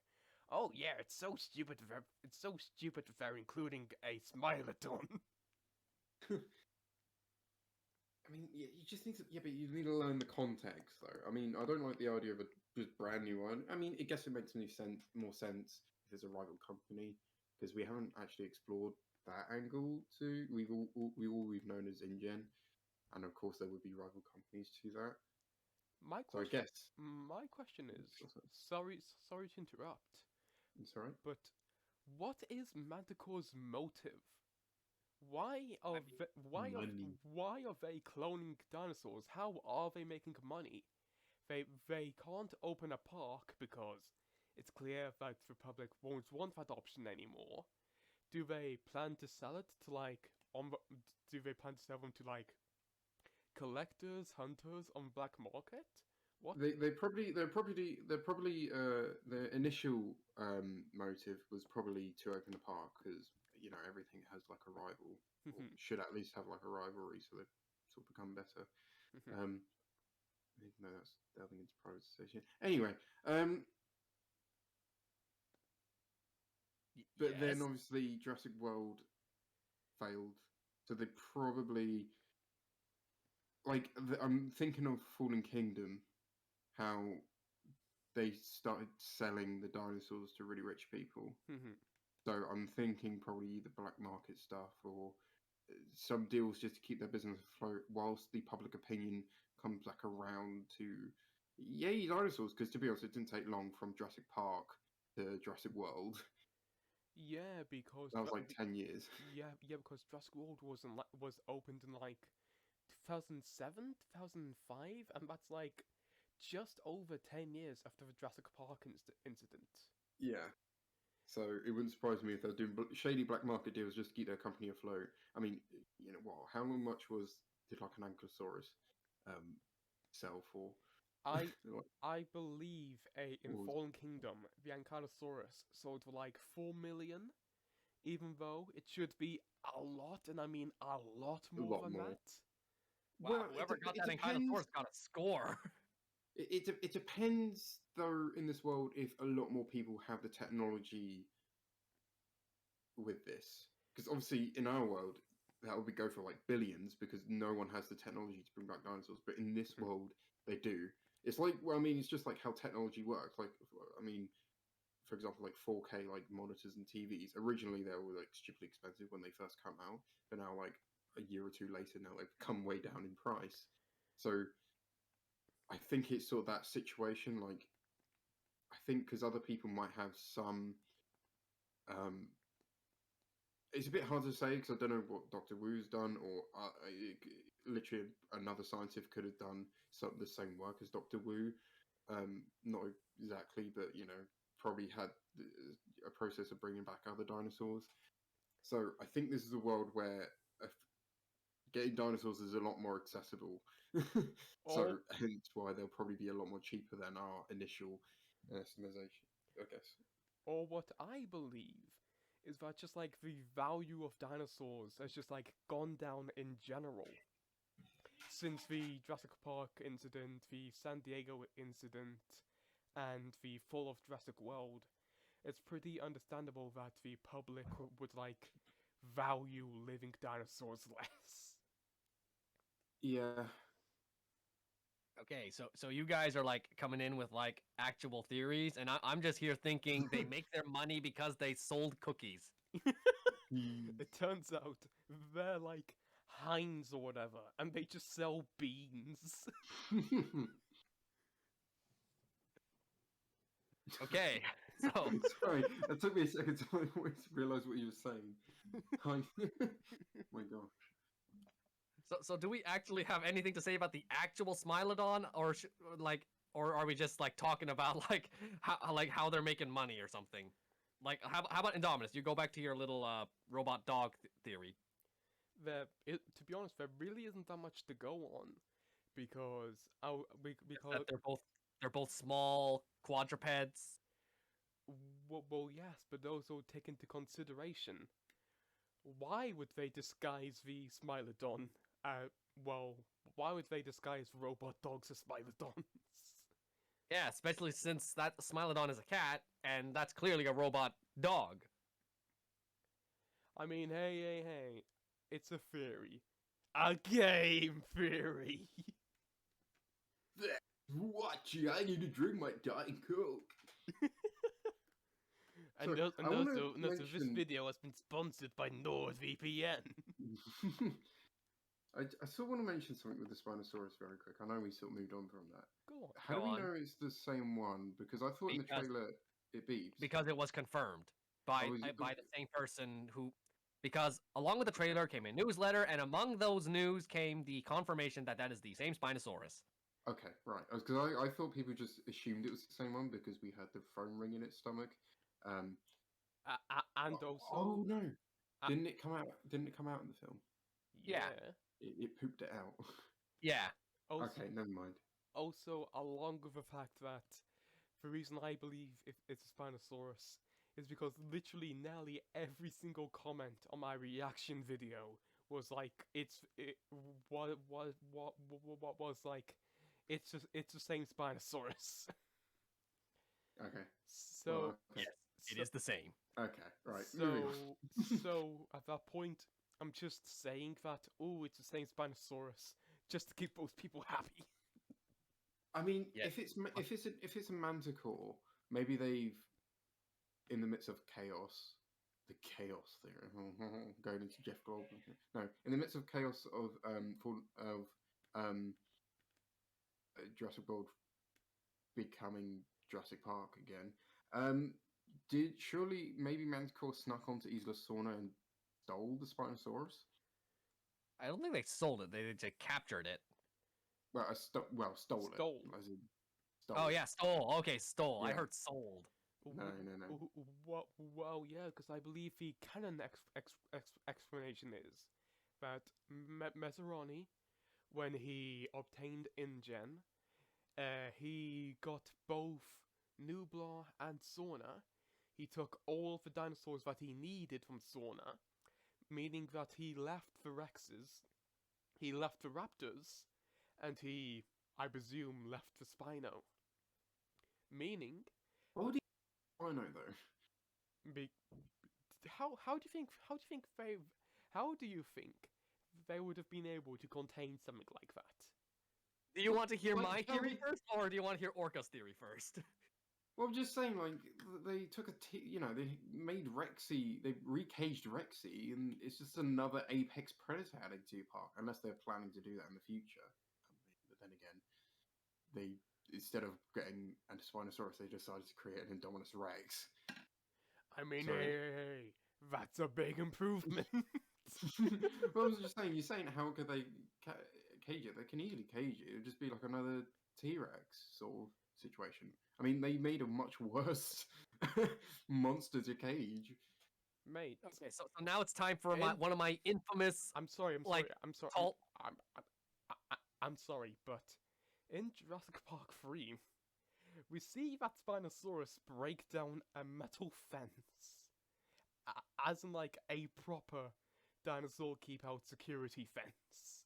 "Oh yeah, it's so stupid. It's so stupid that they're including a Smilodon." I mean, yeah, you just need to, yeah, but you need to learn the context, though. I mean, I don't like the idea of a just brand new one. I mean, I guess it makes more sense if there's a rival company, because we haven't actually explored that angle to, we've known as InGen, and of course there would be rival companies to that. My So I question, guess, my question is, it's sorry to interrupt, all right. but what is Manticore's motive? Why I are mean, Money. why are they cloning dinosaurs? How are they making money? They can't open a park because it's clear that the public won't want that option anymore. Do they plan to sell it to like do they plan to sell them to like collectors, hunters on black market? What? Their initial motive was probably to open a park because everything has like a rival or should at least have like a rivalry, so they sort of become better. Even though that's delving into privatization. Anyway, but then yes. obviously Jurassic World failed, so they probably I'm thinking of Fallen Kingdom, how they started selling the dinosaurs to really rich people. So I'm thinking probably either black market stuff or some deals just to keep their business afloat whilst the public opinion comes back around to yay dinosaurs. Because to be honest, it didn't take long from Jurassic Park to Jurassic World. Yeah, because That was like 10 years. yeah, because Jurassic World was opened in like 2007, 2005, and that's like just over 10 years after the Jurassic Park incident. Yeah. So it wouldn't surprise me if they're doing shady black market deals just to keep their company afloat. I mean, what? How much did like an Ankylosaurus sell for? I What I believe in was Fallen Kingdom, the Ankylosaurus sold for like 4 million, even though it should be a lot, and I mean a lot a more lot than more. that. Wow, Well, whoever got it that in depends. Carnivorous got a score. It depends though in this world if a lot more people have the technology with this, because obviously in our world that would be go for like billions because no one has the technology to bring back dinosaurs. But in this Mhm. world, they do. It's like, well, I mean, it's just like how technology works. Like, I mean, for example, like 4K like monitors and TVs. Originally, they were like stupidly expensive when they first come out, but now like a year or two later, now they've come way down in price. So I think it's sort of that situation. Like, I think because other people might have some. Um, it's a bit hard to say because I don't know what Doctor Wu's done, or literally another scientist could have done the same work as Doctor Wu. Not exactly, but probably had a process of bringing back other dinosaurs. So I think this is a world where getting dinosaurs is a lot more accessible. Or So hence why they'll probably be a lot more cheaper than our initial estimation, I guess. or what I believe is that just like the value of dinosaurs has just like gone down in general since the Jurassic Park incident, the San Diego incident, and the fall of Jurassic World. It's pretty understandable that the public would like value living dinosaurs less. Yeah, Okay, so you guys are like coming in with like actual theories, and I'm just here thinking they make their money because they sold cookies. Mm. It turns out they're like Heinz or whatever, and they just sell beans. Okay, so Sorry, it took me a second to realize what you were saying. My gosh. so do we actually have anything to say about the actual Smilodon, or like, or are we just like talking about like how they're making money or something? Like how about Indominus? You go back to your little robot dog theory. To be honest, there really isn't that much to go on because Is that because they're both small quadrupeds. well, yes, but also take into consideration why would they disguise the Smilodon? Uh, well, why would they disguise robot dogs as Smilodons? Yeah, especially since that Smilodon is a cat, and that's clearly a robot dog. I mean, hey, it's a theory, a game theory. Watch, I need to drink my Diet Coke. and So those, I and want to also, and also, this mention. video has been sponsored by NordVPN. I still want to mention something with the Spinosaurus very quick. I know we sort of moved on from that. Go on. How Go do we on, know it's the same one? Because I thought in the because trailer it beeps. because it was confirmed by Oh, is it? by the same person who. Because along with the trailer came a newsletter, and among those news came the confirmation that that is the same Spinosaurus. Okay, right. Because I thought people just assumed it was the same one because we had the phone ring in its stomach. Um, And also, oh no! uh, Didn't it come out? Didn't it come out in the film? Yeah, yeah. It pooped it out. yeah. Also, Okay, never mind. along with the fact that the reason I believe it's a Spinosaurus is because literally nearly every single comment on my reaction video was like, what was like, it's the same Spinosaurus. Okay. So Well, okay. Yes, it so is the same. Okay. Right. Moving on. so so at that point, I'm just saying that it's the same Spinosaurus just to keep both people happy. I mean, Yeah. if it's a manticore, maybe they've in the midst of chaos, the chaos theory, going into Jeff Goldblum. No, in the midst of chaos of Jurassic World becoming Jurassic Park again. Um, did surely maybe Manticore snuck onto Isla Sorna and stole the Spinosaurus? I don't think they sold it. They just captured it. Well, stole it, Stole. as in Oh stole it. yeah, stole. Okay, stole. I Yeah. heard sold. No, no, no. Well, yeah, because I believe the canon explanation is that Mezzaroni, when he obtained InGen, He got both Nublar and Sauna. He took all the dinosaurs that he needed from Sauna, meaning that he left the Rexes, he left the Raptors, and he, I presume, left the Spino. Meaning, What would he Spino though? be, how do you think they would have been able to contain something like that? Do you want to hear Like, my how theory would- first, or do you want to hear Orca's theory first? Well, I'm just saying, like, they took they made Rexy, they recaged Rexy, and it's just another apex predator added to your park, unless they're planning to do that in the future. But then again, they, instead of getting Antispinosaurus, they decided to create an Indominus Rex. I mean, Sorry. hey, that's a big improvement. Well, I was just saying, you're saying how could they cage it? They can easily cage it. It would just be like another T-Rex sort of situation. I mean, they made a much worse monster to cage. Mate, Okay, so now it's time for In- one of my infamous. I'm sorry, like, I'm sorry. cult- I'm sorry, but in Jurassic Park 3, we see that Spinosaurus break down a metal fence. As in, like, a proper dinosaur keep-out security fence.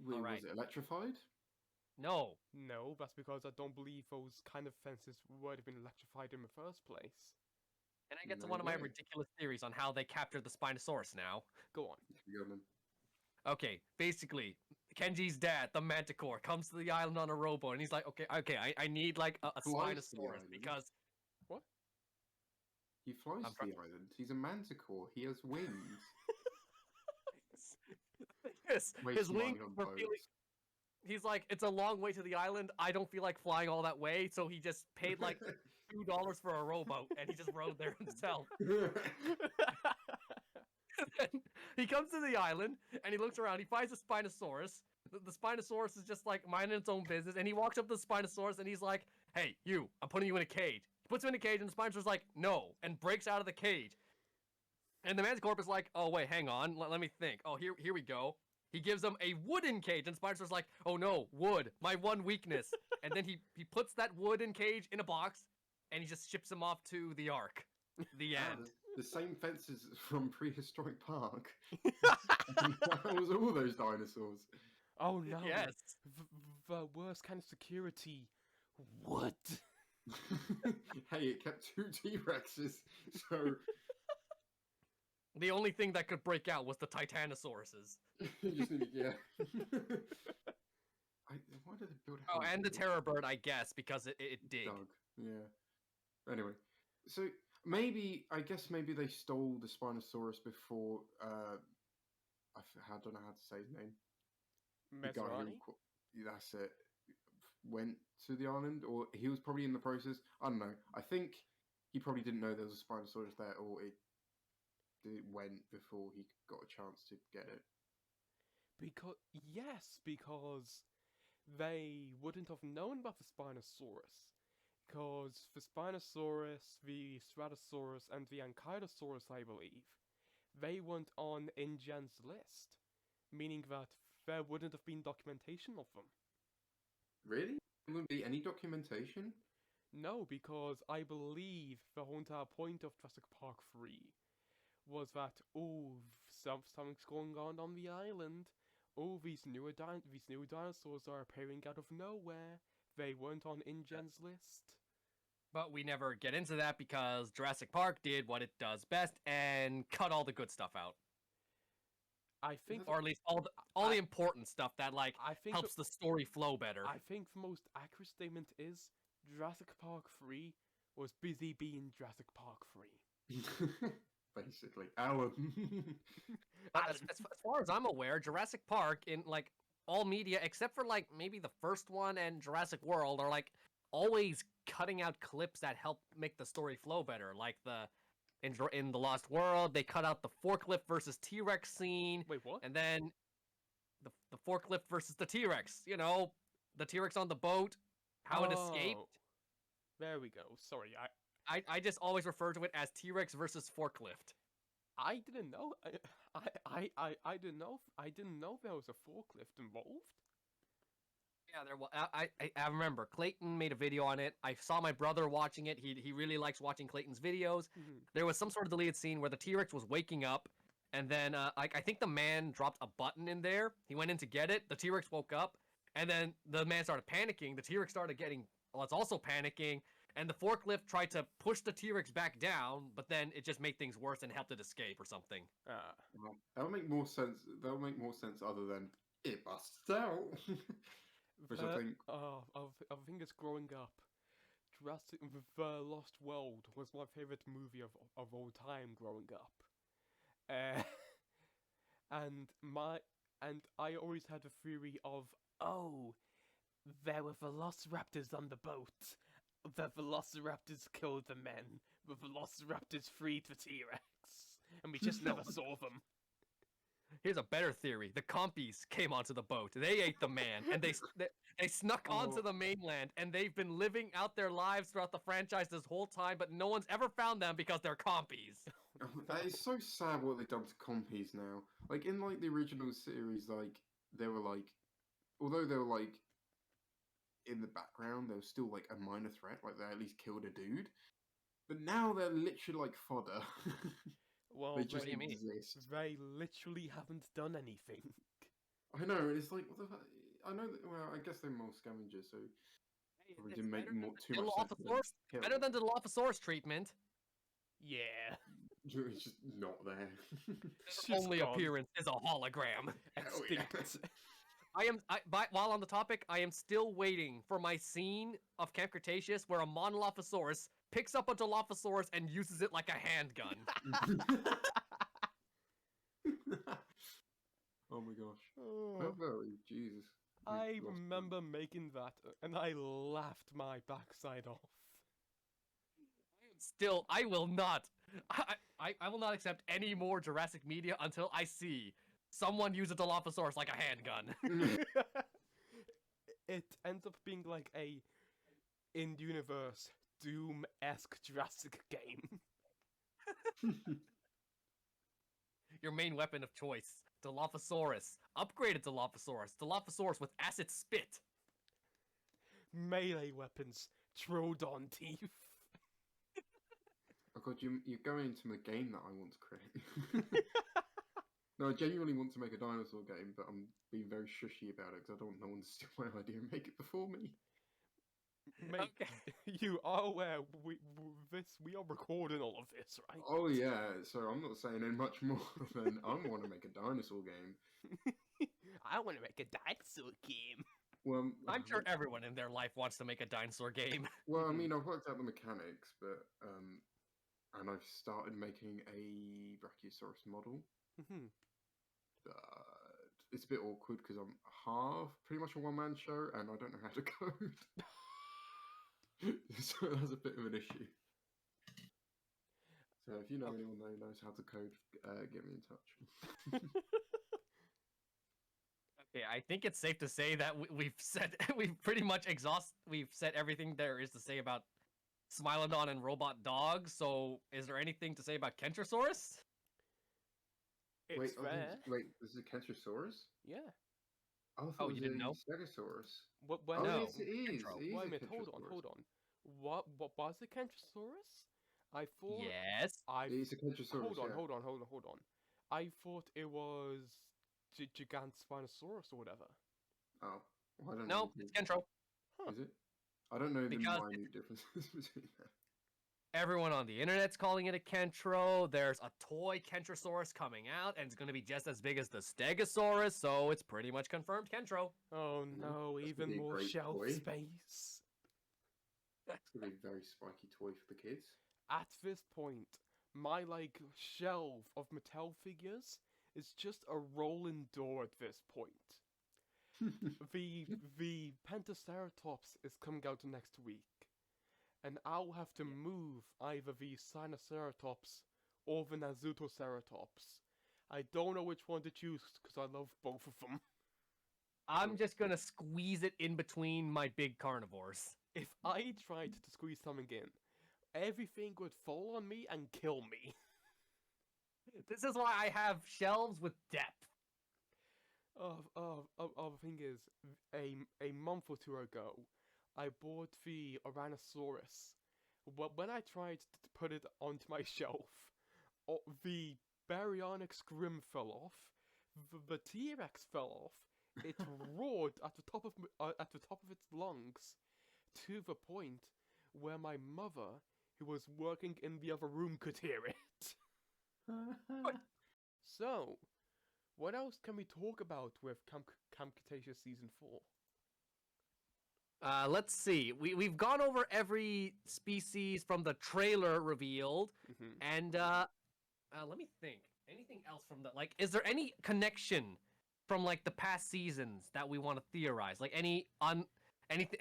Wait, Alright. was it electrified? No, No, that's because I don't believe those kind of fences would have been electrified in the first place. and I get to No one of my way. ridiculous theories on how they captured the Spinosaurus now. Go on. You got them. Okay, basically, Kenji's dad, the Manticore, comes to the island on a rowboat, and he's like, okay, I need like a Flies to the Spinosaurus island. because He flies I'm to the island. He's a manticore. He has wings. Way his too long wings on were boats. feeling. He's like, it's a long way to the island. I don't feel like flying all that way, so he just paid like $2 for a rowboat, and he just rode there himself. And he comes to the island, and he looks around. He finds a Spinosaurus. The Spinosaurus is just like minding its own business, and he walks up to the Spinosaurus, and he's like, "Hey, you! I'm putting you in a cage." He puts him in a cage, and the Spinosaurus is like, "No," and breaks out of the cage. And the Manticore is like, "Oh wait, hang on. Let me think. Oh, here we go." He gives him a wooden cage, and Spinosaurus is like, "Oh no, wood, my one weakness." And then he puts that wooden cage in a box, and he just ships him off to the Ark. The Ah, end. the same fences from Prehistoric Park. That was all those dinosaurs. Oh no. Yes. The worst kind of security. What? Hey, it kept two T-Rexes, so The only thing that could break out was the Titanosauruses. you just need, yeah. Why did they build? Oh, houses and the with Terror Bird, I guess, because it dig. Dug? Yeah. Anyway, so I guess maybe they stole the Spinosaurus before. I don't know how to say his name. The guy who, Messerani? that's it, went to the island, or he was probably in the process. I don't know. I think he probably didn't know there was a Spinosaurus there, or it went before he got a chance to get it. Because they wouldn't have known about the Spinosaurus. Because the Spinosaurus, the Stratosaurus, and the Ankylosaurus, I believe, they weren't on InGen's list. Meaning that there wouldn't have been documentation of them. Really? There wouldn't be any documentation? No, because I believe the whole entire point of Jurassic Park 3 was that, something's going on the island. Oh, these new dinosaurs are appearing out of nowhere. They weren't on InGen's list. But we never get into that because Jurassic Park did what it does best and cut all the good stuff out. I think, Or at least all the important stuff that like I think helps the story flow better. I think the most accurate statement is Jurassic Park 3 was busy being Jurassic Park 3. Basically, Alan. As far as I'm aware, Jurassic Park in like all media except for like maybe the first one and Jurassic World are like always cutting out clips that help make the story flow better. Like in the Lost World, they cut out the forklift versus T-Rex scene. Wait, what? And then the forklift versus the T-Rex. You know, the T-Rex on the boat, how it escaped. Oh, there we go. Sorry, I just always refer to it as T-Rex versus forklift. I didn't know. I didn't know. I didn't know there was a forklift involved. Yeah, there was. I remember Clayton made a video on it. I saw my brother watching it. He really likes watching Clayton's videos. Mhm. There was some sort of deleted scene where the T-Rex was waking up, and then I think the man dropped a button in there. He went in to get it. The T-Rex woke up, and then the man started panicking. The T-Rex started getting, well, it's also panicking, and the forklift tried to push the T-Rex back down, but then it just made things worse and helped it escape or something. Ah. Well, that would make more sense. That would make more sense other than it busts out. Which I think. I think it's growing up. Jurassic The Lost World was my favorite movie of all time growing up. Uh, and my and I always had a theory of, oh, there were velociraptors on the boat. The velociraptors killed the men. The velociraptors freed the T-Rex, and we just never saw them. Here's a better theory: the compies came onto the boat. They ate the man, and they snuck onto the mainland, and they've been living out their lives throughout the franchise this whole time, but no one's ever found them because they're compies. That is so sad what they've done to compies now. Like in like the original series, like they were like, although they were like in the background, they were still like a minor threat. Like they at least killed a dude. But now they're literally like fodder. Well, They just do you mean? exist. they literally haven't done anything. I know, and it's like, what the fuck? I know that. Well, I guess they're more scavengers, so probably didn't make more too much sense. for them Dilophosaurus, to kill. better than the Dilophosaurus treatment. Yeah. It's just not there. She's Only gone. appearance is a hologram. Hell yeah. Extinct. While on the topic, I am still waiting for my scene of Camp Cretaceous where a Monolophosaurus picks up a Dilophosaurus and uses it like a handgun. Oh my gosh. Oh, Jesus. I Lost remember making that, and I laughed my backside off. Still, I will not. I will not accept any more Jurassic media until I see someone use a Dilophosaurus like a handgun. It ends up being like a in-universe Doom-esque Jurassic game. Your main weapon of choice, Dilophosaurus. Upgraded Dilophosaurus. Dilophosaurus with acid spit. Melee weapons, Troodon teeth. Oh god, you're going into a game that I want to create. No, I genuinely want to make a dinosaur game, but I'm being very shushy about it because I don't want no one to steal my idea and make it before me. Mate, you are aware we are recording all of this, right? Oh yeah, so I'm not saying any much more than I want to make a dinosaur game. I want to make a dinosaur game. Well, I'm sure everyone in their life wants to make a dinosaur game. Well, I mean, I've worked out the mechanics, but and I've started making a Brachiosaurus model. Mhm. It's a bit awkward because I'm pretty much a one-man show, and I don't know how to code. So that's a bit of an issue. So if you know anyone that knows how to code, get me in touch. Okay, I think it's safe to say that we've said everything there is to say about Smilodon and Robot Dog. So, is there anything to say about Kentrosaurus? It's rare. Wait, this is a Kentrosaurus? Yeah. I thought Oh, it was you didn't a know? Stegosaurus. What? Oh, No, yes, it is. Kentro. It is Wait a a minute. Hold Kentrosaurus. on. What was it, Kentrosaurus? I thought. Yes. It's a Kentrosaurus. Hold on. I thought it was Gigantospinosaurus or whatever. Oh, well, I don't No, know. it's Kentro. Huh. Is it? I don't know Because the minute differences between that. Everyone on the internet's calling it a Kentro. There's a toy Kentrosaurus coming out, and it's going to be just as big as the Stegosaurus, so it's pretty much confirmed Kentro. Oh no, That's even gonna be a more great shelf toy. space. It's gonna be a very spiky toy for the kids. At this point, my shelf of Mattel figures is just a rolling door at this point. The Pentaceratops is coming out next week, and I'll have to move either the Sinoceratops or the Nazutoceratops. I don't know which one to choose because I love both of them. I'm just going to squeeze it in between my big carnivores. If I tried to squeeze something in, everything would fall on me and kill me. This is why I have shelves with depth. thing is, a month or two ago, I bought the Ouranosaurus. When I tried to put it onto my shelf, the Baryonyx Scrim fell off, the T-Rex fell off. It roared at the top of its lungs, to the point where my mother, who was working in the other room, could hear it. So, what else can we talk about with Camp Cretaceous Season 4? Let's see. We've gone over every species from the trailer revealed, and let me think. Anything else from the is there any connection from the past seasons that we want to theorize? Like anything?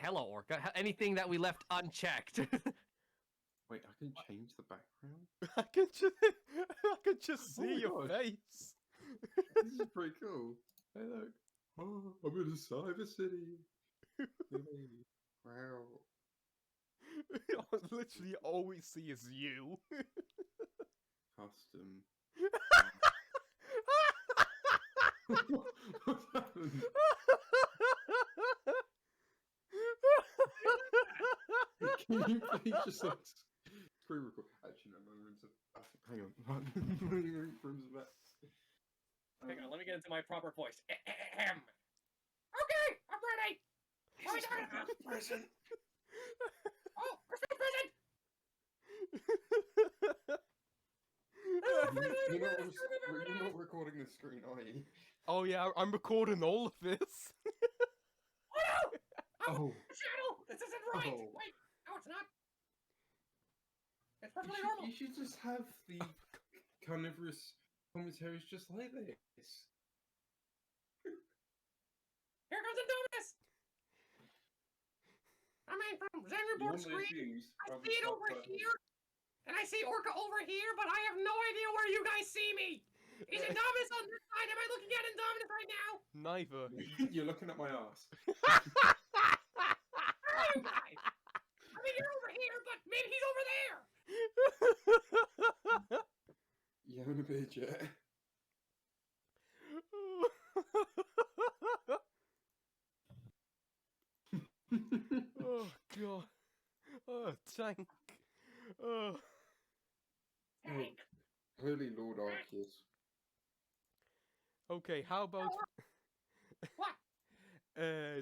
Hello, Orca. Anything that we left unchecked? Wait, I can change the background? I can just see your gosh. face. This is pretty cool. Hey, look. Oh, I'm in a cyber city. Wow. I literally always see is you. Custom. What happened? Can you please just pre-record? Actually, no, my room's hang on. My room's a mess. Hang on, let me get into my proper voice. Okay, I'm ready. Present. Oh, Christmas present. You're not recording the screen, are you? Oh yeah, I'm recording all of this. Oh, channel. This isn't right. Oh. Wait, no, it's not. It's perfectly normal. You should just have the carnivorous commentaries just like this. Here comes Indominus. I mean, from Zen Report screen, I see it over here, and I see Orca over here, but I have no idea where you guys see me. Is Indominus on this side? Am I looking at Indominus right now? Neither. You're looking at my ass. Where are you guys? I mean, you're over here, but maybe he's over there. You having a beer, Jet? Oh god. Oh, tank. Oh. Tank. Holy Lord Arceus. Okay, how about What?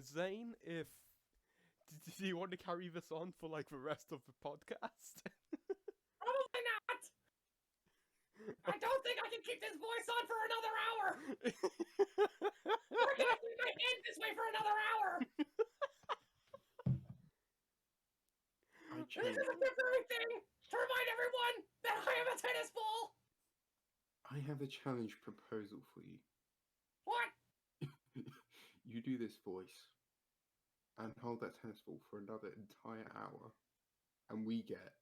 Zane, if do you want to carry this on for the rest of the podcast? Probably not. I don't think I can keep this voice on for another hour. We're gonna keep my hand this way for another hour. This is a temporary thing to remind everyone that I am a tennis ball. I have a challenge proposal for you. What? You do this voice and hold that tennis ball for another entire hour, and we get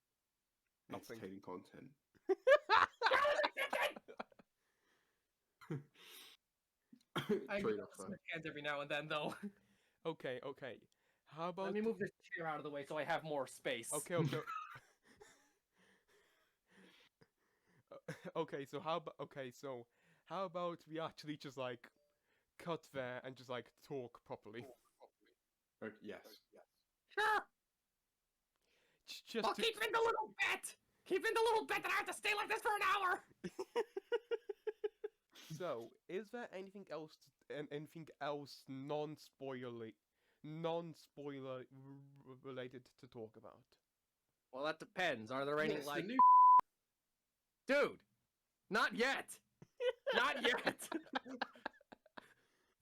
Nothing. entertaining content. I Trade need off to hands every now and then, though. Okay. How about Let me move this chair out of the way so I have more space. Okay. So how about we actually just cut there and just talk properly? Yes. Sure. Just I'll keep in the little bet. Keep in the little bet that I have to stay like this for an hour. So, is there anything else non-spoiler related to talk about? Well, that depends. Are there any Yes, the new Dude, not yet. Not yet.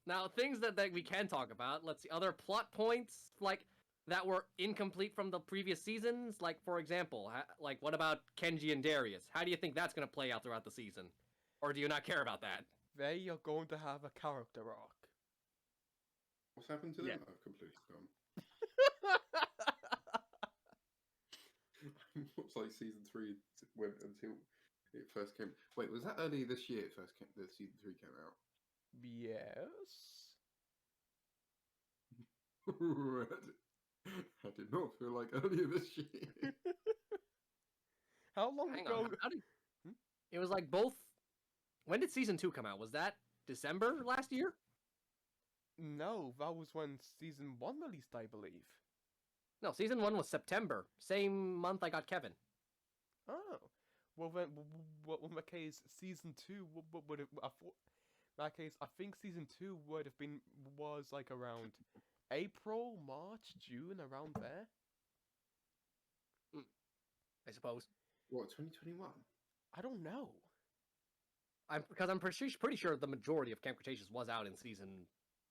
Now, things that we can talk about. Let's see. Other plot points that were incomplete from the previous seasons. For example, what about Kenji and Darius? How do you think that's going to play out throughout the season? Or do you not care about that? They are going to have a character arc. What's happened to them? Yeah. I've completely gone. Looks like season 3 went until it first came. Wait, was that early this year? The season 3 came out. Yes. I did not feel like earlier this year. How long Hang ago? on. It was both. When did season 2 come out? Was that December last year? No, that was when season 1 released, I believe. No, season 1 was September. Same month I got Kevin. Oh, well then, well, in that case, season 2 would have. In that case, I think season 2 would have been was like around April, March, June, around there. I suppose. What, 2021? I don't know. Because I'm pretty sure the majority of Camp Cretaceous was out in season.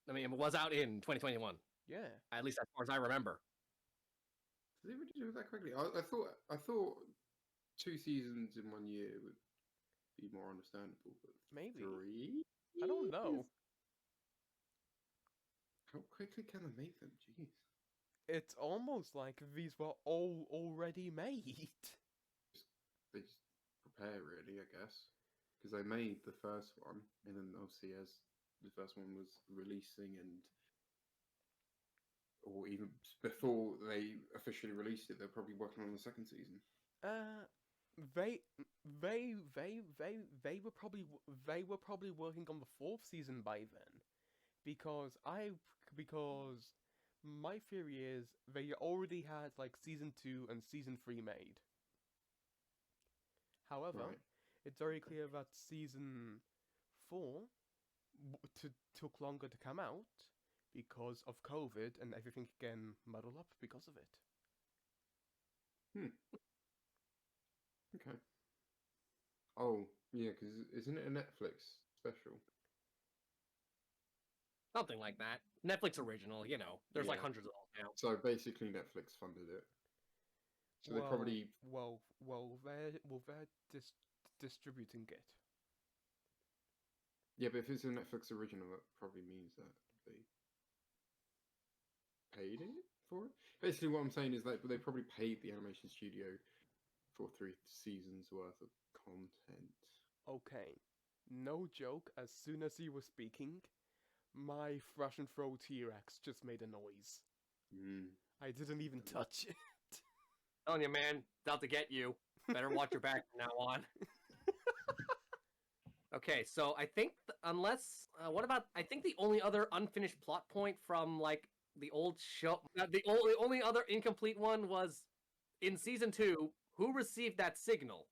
I mean, it was out in 2021. Yeah. At least as far as I remember. Did they really do that quickly? I thought 2 seasons in 1 year would be more understandable, but Maybe. 3? I don't know. How quickly can they make them? Jeez. It's almost like these were all already made. They just prepare, really, I guess. Because they made the first one, and then obviously as the first one was releasing, or even before they officially released it, they're probably working on the second season. They were probably working on the 4th season by then, because my theory is they already had like season 2 and season 3 made. However, Right. it's very clear that season 4 took longer to come out because of COVID and everything getting muddled up because of it. Okay. Oh, yeah, because isn't it a Netflix special? Something like that. Netflix original, There's like Yeah. hundreds of them now. So basically, Netflix funded it. So they probably. They're distributing it. Yeah, but if it's a Netflix original, that probably means that they paid it for it. Basically, what I'm saying is that they probably paid the animation studio for 3 seasons worth of content. Okay, no joke, as soon as you were speaking, my thrash and throw T-Rex just made a noise. I didn't even touch it. Telling you, man, it's out to get you. Better watch your back from now on. Okay, so I think I think the only other unfinished plot point from like the old show, the only other incomplete one was in season 2. Who received that signal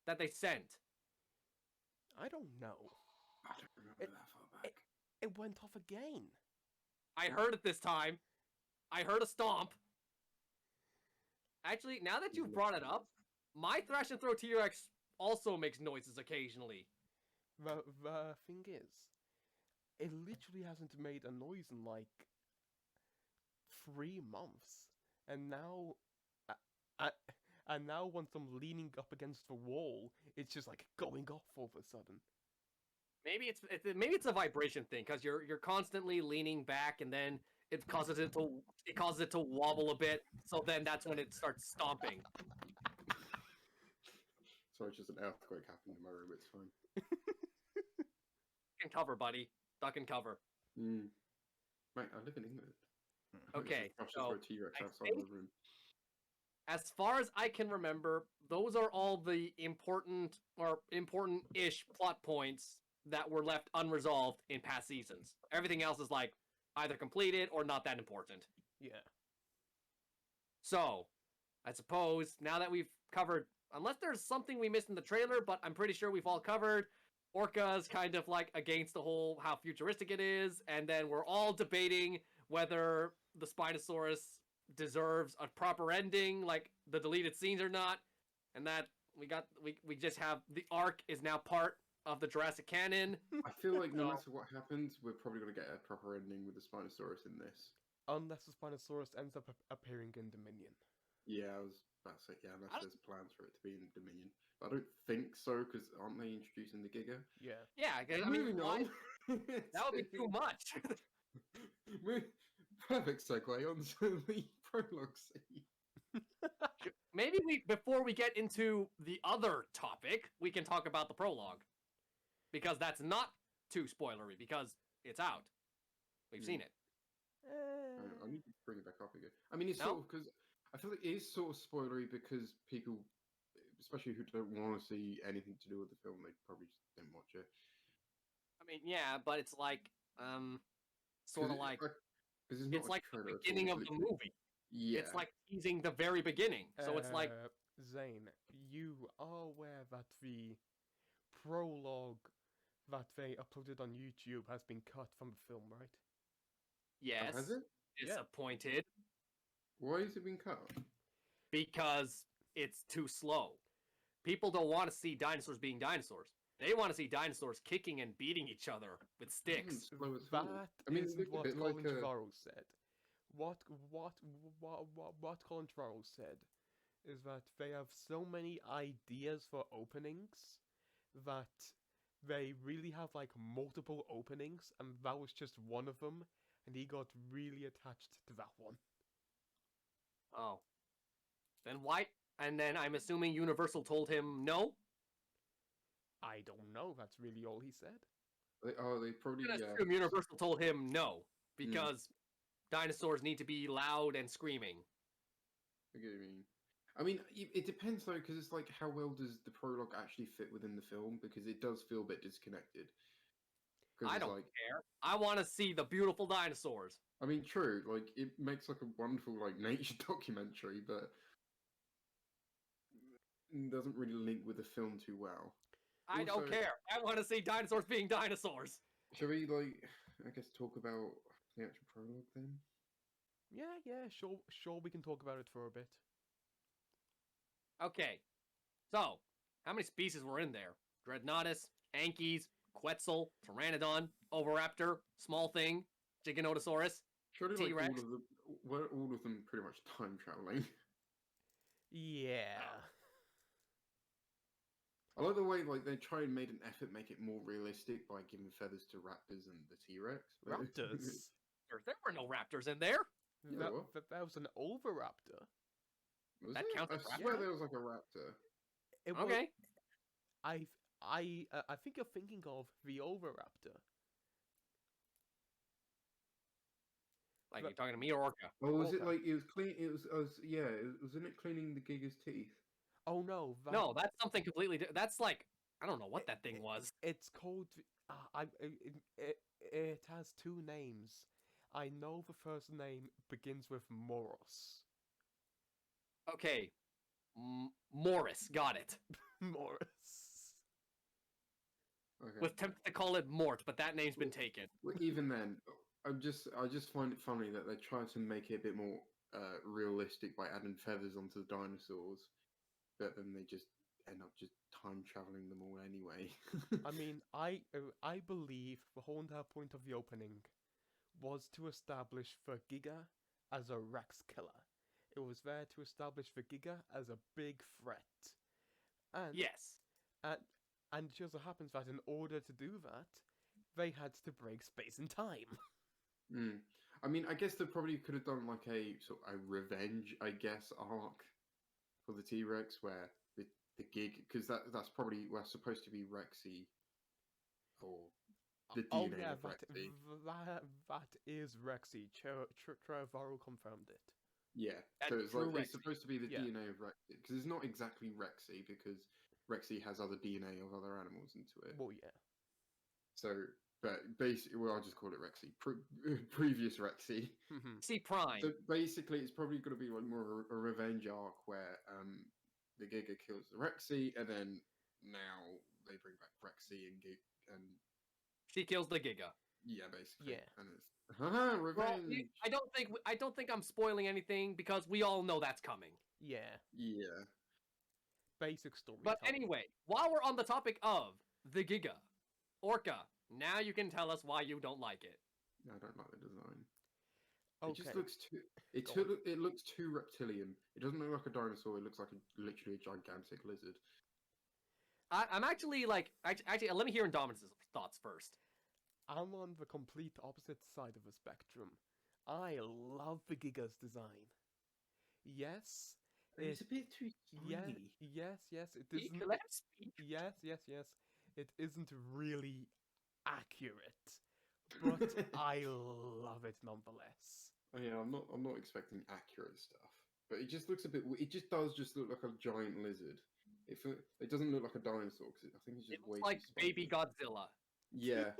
that they sent? I don't know. I don't remember that far back. It went off again. I heard it this time. I heard a stomp. Actually, now that you've brought it up, my thrash and throw T-Rex also makes noises occasionally. The thing is, it literally hasn't made a noise in like 3 months, and now, once I'm leaning up against the wall, it's just like going off all of a sudden. Maybe it's a vibration thing because you're constantly leaning back, and then it causes it to wobble a bit. So then that's when it starts stomping. Sorry, just an earthquake happened in my room. It's fine. Duck and cover, buddy. Duck and cover. Mate, I live in England. Okay, so T-Rex I outside think- my room. As far as I can remember, those are all the important-ish plot points that were left unresolved in past seasons. Everything else is like either completed or not that important. Yeah. So, I suppose now that we've covered, unless there's something we missed in the trailer, but I'm pretty sure we've all covered, Orca's kind of like against the whole how futuristic it is, and then we're all debating whether the Spinosaurus deserves a proper ending, like the deleted scenes or not, and that we just have the arc is now part of the Jurassic canon. I feel like no matter what happens, we're probably going to get a proper ending with the Spinosaurus in this. Unless the Spinosaurus ends up appearing in Dominion. Yeah, I was about to say, unless there's plans for it to be in Dominion. But I don't think so, because aren't they introducing the Giga? Yeah. Yeah, I mean, that would be too much. Perfect segue onto the prologue scene. Maybe before we get into the other topic, we can talk about the prologue. Because that's not too spoilery, because it's out. We've seen it. I need to bring it back up again. I mean, it's sort of, because I feel like it is sort of spoilery because people, especially who don't want to see anything to do with the film, they probably just don't watch it. I mean, yeah, but it's like, sort of like because it's not it's a like trailer the at all. beginning It's of the literally, movie. yeah. It's like teasing the very beginning. So it's like Zane, you are aware that the prologue that they uploaded on YouTube has been cut from the film, right? yes, Has it? Yeah. disappointed Why has it been cut? because it's too slow. People don't want to see dinosaurs being dinosaurs. They want to see dinosaurs kicking and beating each other with sticks. Slow as hell. That I mean, it isn't looked a what bit Colin like Trevorrow said. What Colin Trevorrow said is that they have so many ideas for openings that they really have like multiple openings, and that was just one of them, and he got really attached to that one. Oh. Then why? And then I'm assuming Universal told him no? I don't know. That's really all he said. they probably I'm gonna assume Universal told him no Hmm. because dinosaurs need to be loud and screaming. I get what you mean. I mean, it depends though, because it's like how well does the prologue actually fit within the film? Because it does feel a bit disconnected. Because I it's don't like, care. I want to see the beautiful dinosaurs. I mean, true, like it makes like a wonderful like nature documentary, but it doesn't really link with the film too well. I don't Also- care. I want to see dinosaurs being dinosaurs. Shall we like, I guess, talk about the actual prologue then? Yeah, sure. We can talk about it for a bit. Okay. So, how many species were in there? Dreadnoughtus, Ankies, Quetzal, Pteranodon, Oviraptor, Small Thing, Giganotosaurus. Surely, like T-Rex. were all of them pretty much time traveling? Yeah. I like the way like they try and made an effort make it more realistic by giving feathers to raptors and the T-Rex. Raptors. There were no raptors in there. Yeah, that was an Oviraptor. Was That it? counts I as swear raptor? there was like a raptor. It was, Okay. I think you're thinking of the Oviraptor. Like, But- you talking to me or Orca? Oh, was it Okay. like it was clean? It was yeah. Wasn't it cleaning the Giga's teeth? Oh no, No, that's something completely different. That's like, I don't know what that thing was. It's called. It has two names. I know the first name begins with Moros. Okay. Morris, got it. Morris. Okay. Was tempted to call it Mort, but that name's been taken. Well, even then, I just find it funny that they try to make it a bit more realistic by adding feathers onto the dinosaurs, but then they just end up just time traveling them all anyway. I mean, I believe the whole entire point of the opening was to establish the Giga as a Rex killer. It was there to establish the Giga as a big threat. And Yes. and it just so happens that in order to do that, they had to break space and time. Mm. I mean, I guess they probably could have done like a sort of a revenge, I guess, arc for the T-Rex where the gig, because that's probably supposed to be Rexy or the DNA Oh yeah, of Rexy. that is Rexy. Trevorrow confirmed it. Yeah, That's so it's true like it's Rexy. supposed to be the Yeah. DNA of Rexy because it's not exactly Rexy because Rexy has other DNA of other animals into it. Well, yeah. So, but basically, well, I'll just call it Rexy. Previous Rexy. See Prime. So basically, it's probably going to be like more a revenge arc where the Giga kills the Rexy, and then now they bring back Rexy and She kills the Giga. yeah, basically, Yeah. and it's haha, Well, revenge. I don't think I'm spoiling anything because we all know that's coming. Yeah. Yeah, Basic story. But anyway, while we're on the topic of the Giga, Orca, now you can tell us why you don't like it. I don't like the design. okay. It just looks too. Go on. It looks too reptilian. It doesn't look like a dinosaur. It looks like literally a gigantic lizard. I'm actually like, actually, let me hear Indominus's thoughts first. I'm on the complete opposite side of the spectrum. I love the Giga's design. Yes, It's a bit too yes, tiny. yes. It Speak, isn't. let him speak. Yes. It isn't really accurate, but I love it nonetheless. Oh, yeah, I'm not expecting accurate stuff, but it just looks a bit. It just does just look like a giant lizard. It doesn't look like a dinosaur because I think it's It just way looks like too baby spiky. Godzilla. Yeah,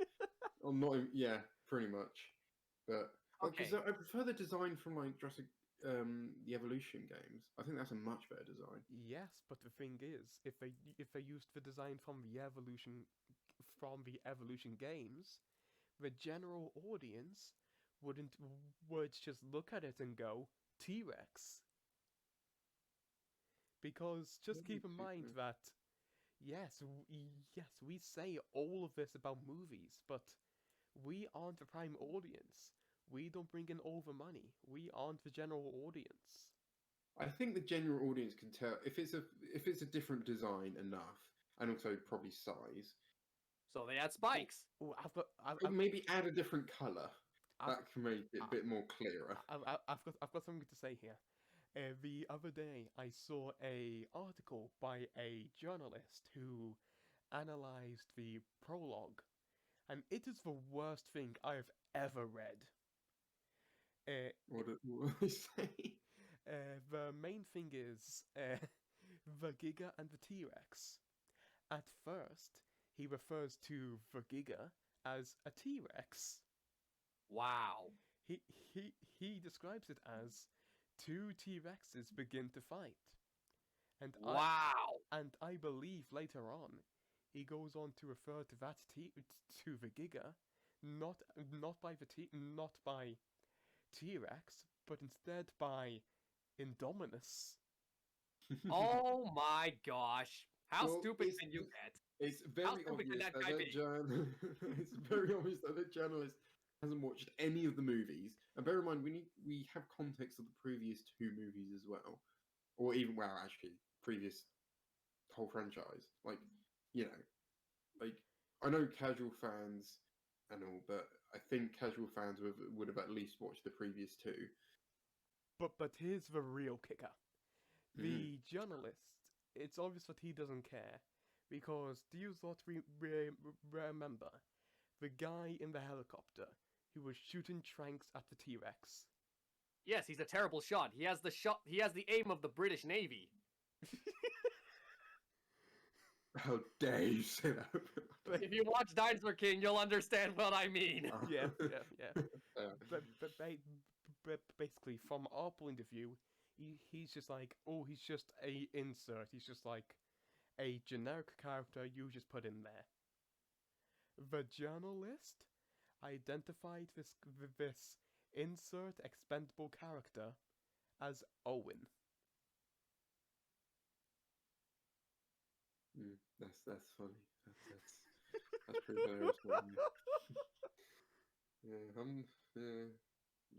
or not. Yeah, pretty much. But because Okay. I prefer the design from like Jurassic, the Evolution games. I think that's a much better design. Yes, but the thing is, if they used the design from the Evolution games, the general audience wouldn't would just look at it and go T-Rex. Because just keep in mind that yes, we say all of this about movies, but we aren't the prime audience. We don't bring in all the money. We aren't the general audience. I think the general audience can tell if it's a different design enough, and also probably size. So they had spikes. Oh, Or maybe add a different color. I've, That can make it a bit more clearer. I've got something to say here. The other day, I saw a article by a journalist who analyzed the prologue, and it is the worst thing I have ever read. What do I say? The main thing is the Giga and the T-Rex. At first, he refers to the Giga as a T-Rex. Wow. He he describes it as two T-Rexes begin to fight. And Wow. I believe later on he goes on to refer to to the Giga not by T-Rex, but instead by Indominus. Oh my gosh. How Well, stupid can you get? It's How very stupid can obvious that that guy be? it's very obvious that the journalist hasn't watched any of the movies. And bear in mind, we have context of the previous two movies as well, or even actually previous whole franchise. Like, you know, like I know casual fans and all, but I think casual fans would have at least watched the previous two. But here's the real kicker. Mhm. The journalist, it's obvious that he doesn't care. Because do you not remember the guy in the helicopter who was shooting tranks at the T-Rex? Yes, he's a terrible shot. He has the aim of the British Navy. How dare you say that? If you watch Dinosaur King, you'll understand what I mean. Yeah. Yeah. But basically, from our point of view, he's just like, oh, he's just a insert. He's just like a generic character you just put in there. The journalist identified this insert expendable character as Owen. That's funny. That's pretty hilarious. Yeah,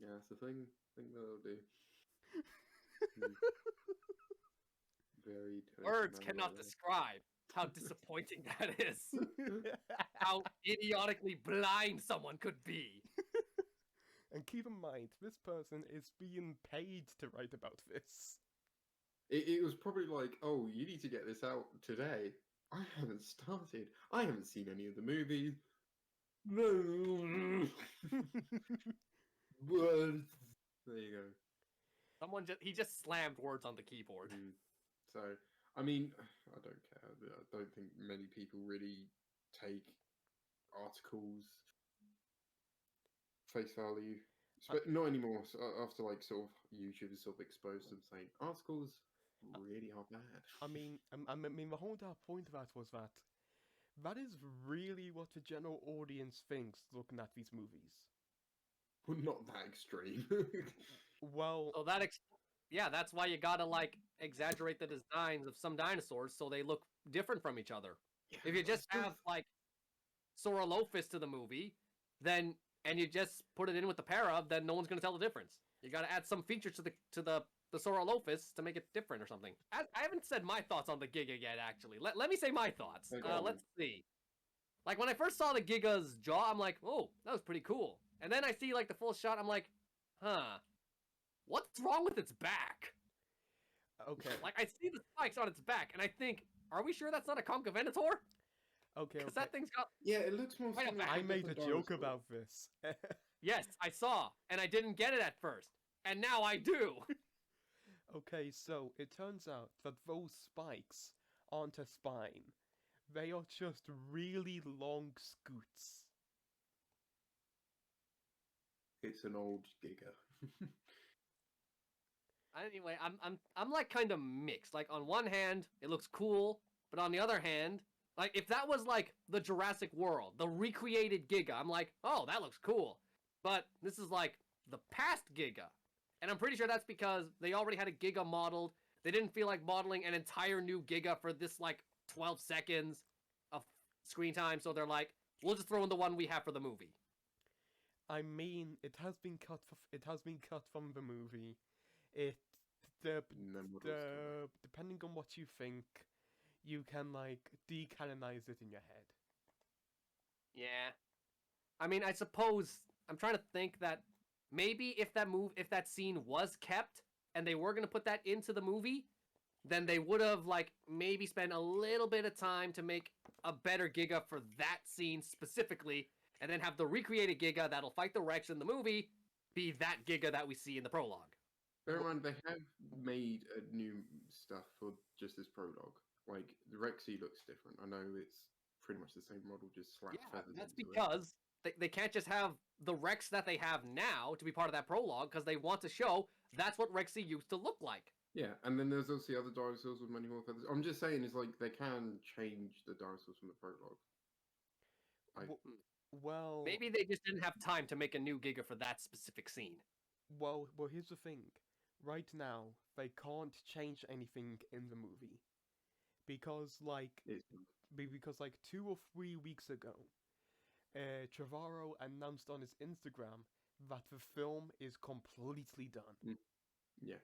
yeah, it's a thing that I'll do. Hmm. Very Words intelligent man cannot right describe how disappointing that is. there. How idiotically blind someone could be. And keep in mind, this person is being paid to write about this. It was probably like, oh, you need to get this out today. I haven't started. I haven't seen any of the movies. Words. There you go. He just slammed words on the keyboard. So, I mean, I don't care. I don't think many people really take articles face value. Not anymore. So after like sort of YouTube has sort of exposed them saying articles really are bad. I mean, the whole entire point of that was that is really what the general audience thinks looking at these movies. Well, not that extreme. Well, So that's why you gotta like exaggerate the designs of some dinosaurs so they look different from each other. Yeah, If you but just have like Saurolophus to the movie, and you just put it in with the para, then no one's gonna tell the difference. You gotta add some features to the Saurolophus to make it different or something. I haven't said my thoughts on the Giga yet, actually. Let me say my thoughts. Let's see. Like when I first saw the Giga's jaw, I'm like, oh, that was pretty cool. And then I see like the full shot, I'm like, huh, what's wrong with its back? okay. Like I see the spikes on its back, and I think, are we sure that's not a Concavenator? Okay. Because that thing's got. yeah, it looks more. Wait a similar to I made a different joke dinosaur. about this. Yes, I saw, and I didn't get it at first, and now I do. Okay, so it turns out that those spikes aren't a spine. They are just really long scoots. It's an old Giga. Anyway, I'm like kind of mixed. Like on one hand, it looks cool, but on the other hand, like if that was like the Jurassic World, the recreated Giga, I'm like, oh, that looks cool. But this is like the past Giga, and I'm pretty sure that's because they already had a Giga modeled. They didn't feel like modeling an entire new Giga for this like 12 seconds of screen time, so they're like, we'll just throw in the one we have for the movie. I mean, it has been cut. It has been cut from the movie. It the No models the depending on what you think, you can like decanonize it in your head. Yeah. I mean, I suppose I'm trying to think that maybe if that scene was kept and they were going to put that into the movie, then they would have like maybe spent a little bit of time to make a better Giga for that scene specifically, and then have the recreated Giga that'll fight the Rex in the movie be that Giga that we see in the prologue. Bear in mind, they have made a new stuff for just this prologue. Like, the Rexy looks different. I know it's pretty much the same model, just slap feathers That's into it. because they can't just have the Rex that they have now to be part of that prologue, because they want to show that's what Rexy used to look like. Yeah, and then there's also other dinosaurs with many more feathers. I'm just saying, is like they can change the dinosaurs from the prologue. Well, Maybe they just didn't have time to make a new Giga for that specific scene. well, here's the thing. Right now, they can't change anything in the movie because, like, because like 2 or 3 weeks ago, Trevorrow announced on his Instagram that the film is completely done. Yeah.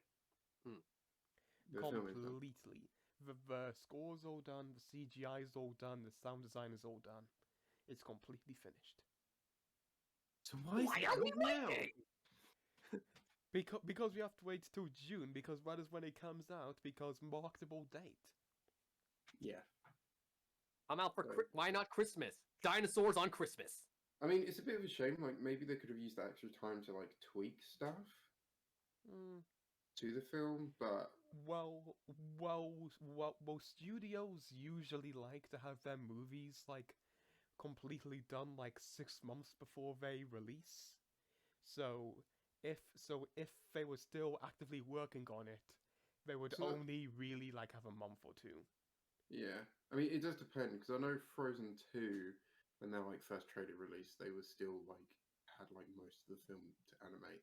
The completely. The score's all done, the CGI's all done, the sound design is all done. It's completely finished. So why are we waiting? Because we have to wait till June, because that is when it comes out, because marketable date. Yeah. I'm out for why not Christmas? Dinosaurs on Christmas. I mean, it's a bit of a shame. Like, maybe they could have used that extra time to like tweak stuff to the film, but well, studios usually like to have their movies like completely done like 6 months before they release. So if they were still actively working on it, they would only really like have a month or two. Yeah, I mean, it does depend, because I know Frozen 2, when their like first trailer released, they were still like had like most of the film to animate.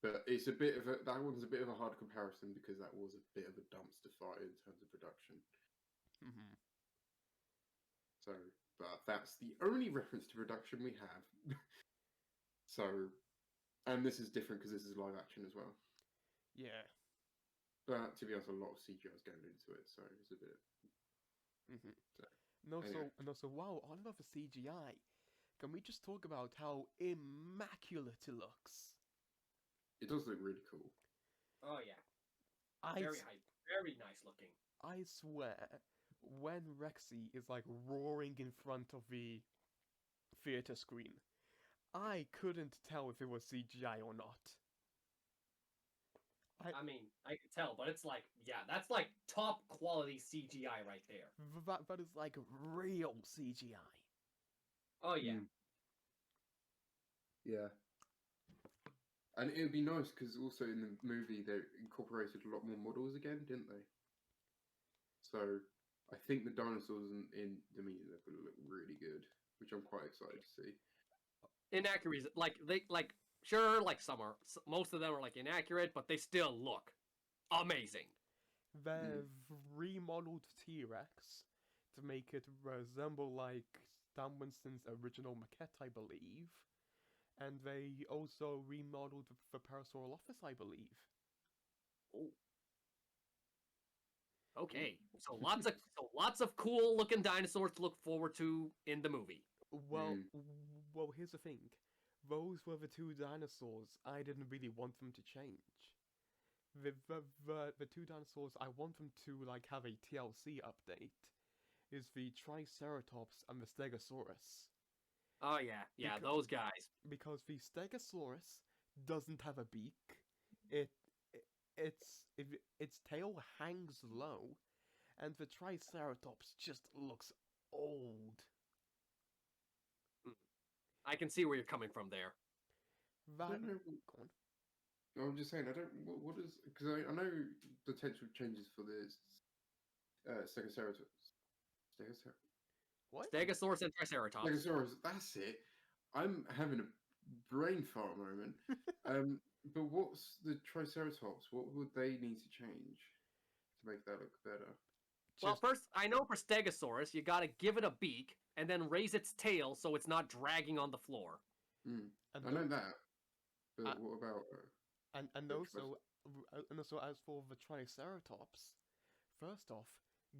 But it's a bit of that one's a bit of a hard comparison, because that was a bit of a dumpster fire in terms of production. So, but that's the only reference to production we have. So, and this is different because this is live action as well. Yeah. But to be honest, a lot of CGI is going into it, so it's a bit. So wow, on about the CGI, can we just talk about how immaculate it looks? It does look really cool. Oh yeah, very nice looking. I swear, when Rexy is like roaring in front of the theater screen, I couldn't tell if it was CGI or not. I mean, I can tell, but it's like, yeah, that's like top quality CGI right there. That is like real CGI. Oh yeah. Yeah. And it would be nice because also in the movie they incorporated a lot more models again, didn't they? So I think the dinosaurs in the movie are going to look really good, which I'm quite excited to see. Inaccuracies, sure, like most of them are like inaccurate, but they still look amazing. They've remodeled T-Rex to make it resemble like Stan Winston's original maquette, I believe. And they also remodeled the Parasaurolophus, I believe. Oh. Okay, so lots of cool looking dinosaurs to look forward to in the movie. Well, here's the thing. Those were the two dinosaurs I didn't really want them to change. The two dinosaurs I want them to like have a TLC update is the Triceratops and the Stegosaurus. Oh yeah, those guys. Because the Stegosaurus doesn't have a beak. Its tail hangs low, and the Triceratops just looks old. I can see where you're coming from there. I That, don't know. go on. I'm just saying, I don't. What is? Because I know potential changes for this Stegosaurus. Stegosaurus. What? Stegosaurus and Triceratops. Stegosaurus. That's it. I'm having a brain fart moment. But what's the Triceratops? What would they need to change to make that look better? Well, Just first, I know for Stegosaurus, you gotta give it a beak and then raise its tail so it's not dragging on the floor. Mm. and I tho- know that, but Uh, what about? and the also and also as for the Triceratops, first off,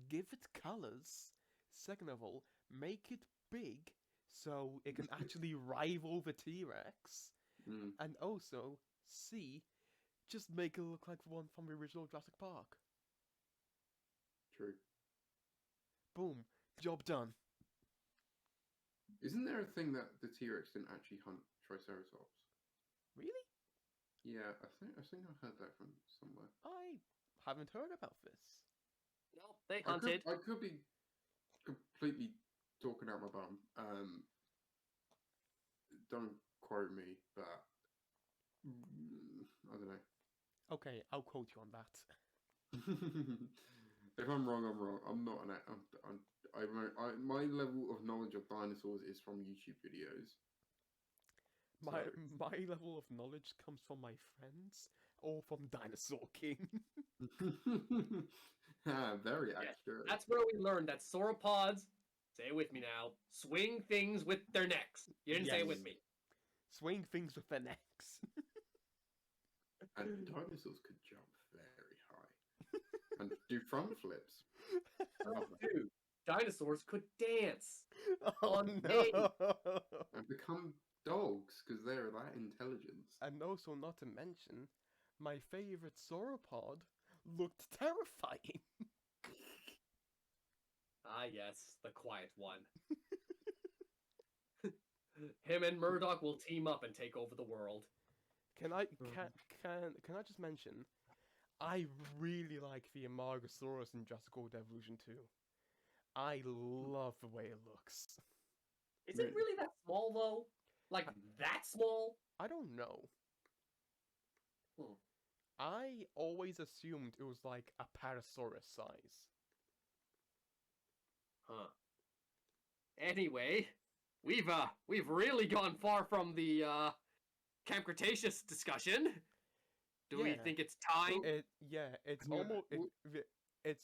give it colors. Second of all, make it big so it can actually rival the T-Rex. Mm, And also, C, just make it look like the one from the original Jurassic Park. true. Boom, job done. Isn't there a thing that the T-Rex didn't actually hunt Triceratops? Really? Yeah, I think I heard that from somewhere. I haven't heard about this. No, they hunted. I could be completely talking out my bum. Don't quote me, but I don't know. Okay, I'll quote you on that. If I'm wrong, I'm wrong. I'm not my level of knowledge of dinosaurs is from YouTube videos. My So- my level of knowledge comes from my friends or from Dinosaur King. Very Yes, accurate. That's where we learned that sauropods, say it with me now, swing things with their necks. You didn't say it with Yes. me. Swing things with their necks. And dinosaurs could jump very high and do front flips. Dude, dinosaurs could dance. Oh On no! And become dogs because they're that intelligent. And also, not to mention, my favorite sauropod looked terrifying. Ah, yes, the quiet one. Him and Murdoch will team up and take over the world. Can I just mention, I really like the Amargasaurus in Jurassic World Evolution 2. I love the way it looks. Is it really that small, though? Like, that small? I don't know. Hmm. I always assumed it was like a Parasaurus size. Huh. Anyway, we've really gone far from the Camp Cretaceous discussion. Do we Yeah. think it's time? It's Yeah, it's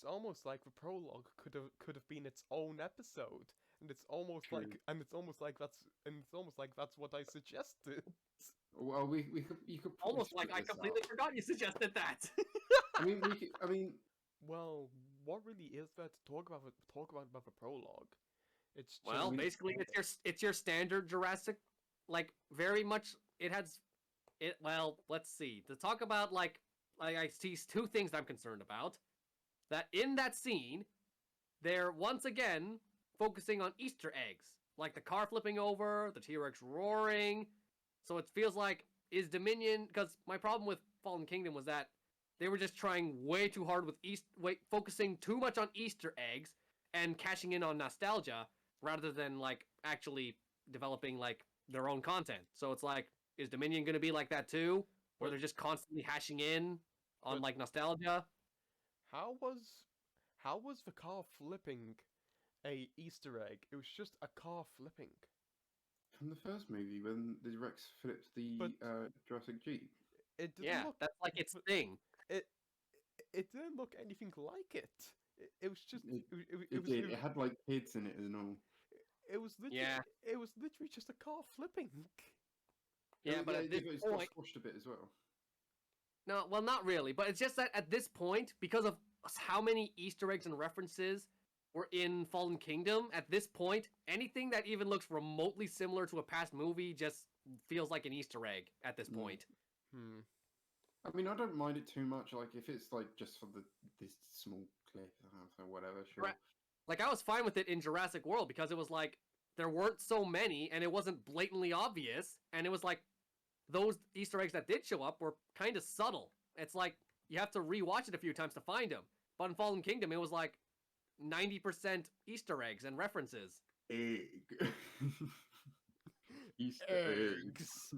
almost like the prologue could have been its own episode, and it's almost True. like that's what I suggested. Well, you could probably Almost like split I this completely up. forgot you suggested that. I mean, Well, what really is there to talk about the prologue? It's just, Well, basically, it's your standard Jurassic, like very much. It has it. Well, let's see. To talk about like I see two things I'm concerned about. That in that scene, they're once again focusing on Easter eggs, like the car flipping over, the T-Rex roaring. So it feels like is Dominion, because my problem with Fallen Kingdom was that they were just trying way too hard with focusing too much on Easter eggs and cashing in on nostalgia rather than like actually developing like their own content. So it's like, is Dominion going to be like that too, where they're just constantly hashing in on But- like nostalgia? how was the car flipping a Easter egg? It was just a car flipping. from the first movie when the Rex flipped the But- Jurassic Jeep. It didn't Yeah, look that's like its but- thing. it didn't look anything like it. It was just It did. It had like kids in it and all. it was literally Yeah. it was literally just a car flipping. Yeah, but at this it's got point, squashed a bit as well. no, well, not really. But it's just that at this point, because of how many Easter eggs and references were in Fallen Kingdom, at this point, anything that even looks remotely similar to a past movie just feels like an Easter egg at this point. Hmm. I mean, I don't mind it too much. Like if it's like just for this small clip or whatever, sure. Right. Like, I was fine with it in Jurassic World because it was like, there weren't so many and it wasn't blatantly obvious. And it was like, those Easter eggs that did show up were kind of subtle. It's like, you have to rewatch it a few times to find them. But in Fallen Kingdom, it was like 90% Easter eggs and references. Egg. Easter eggs.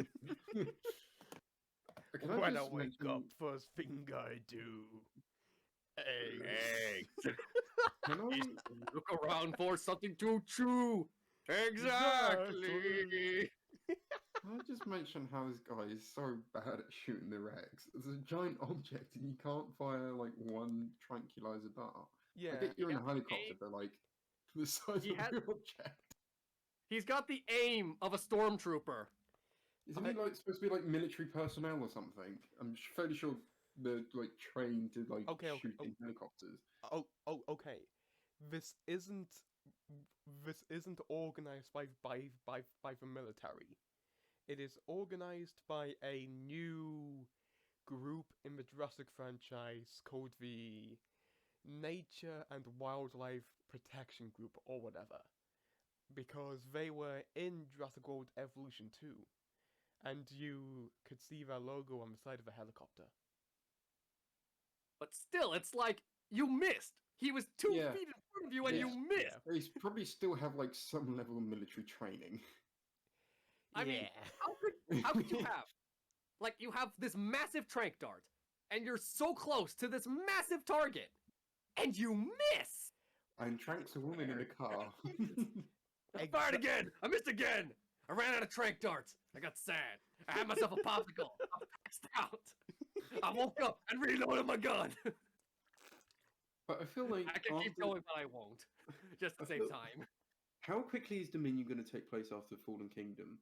Can I When I just wake mention- up, first thing I do. Eggs. Can I? Look around for something to chew. Exactly. Can I just mention how this guy is so bad at shooting the Rex? It's a giant object and you can't fire like one tranquilizer dart. I Yeah. get you're in a Yeah, helicopter, but like the size He of has- the object. He's got the aim of a stormtrooper. Isn't he like supposed to be like military personnel or something? I'm fairly sure they're like trained to like Okay, shoot in helicopters. Okay. This isn't organized by the military. It is organized by a new group in the Jurassic franchise called the Nature and Wildlife Protection Group or whatever. Because they were in Jurassic World Evolution 2. And you could see their logo on the side of a helicopter. But still, it's like you missed. He was 2 Yeah. feet in front of you and Yeah. you missed. They probably still have like some level of military training. I mean, how could you have? Like, you have this massive trank dart, and you're so close to this massive target, and you miss! And Trank's a woman in a car. I fired again! I missed again! I ran out of trank darts. I got sad. I had myself a popsicle. I passed out. I woke up and reloaded my gun. But I feel like I can keep after- going, but I won't. Just to I save feel- time. How quickly is Dominion going to take place after Fallen Kingdom?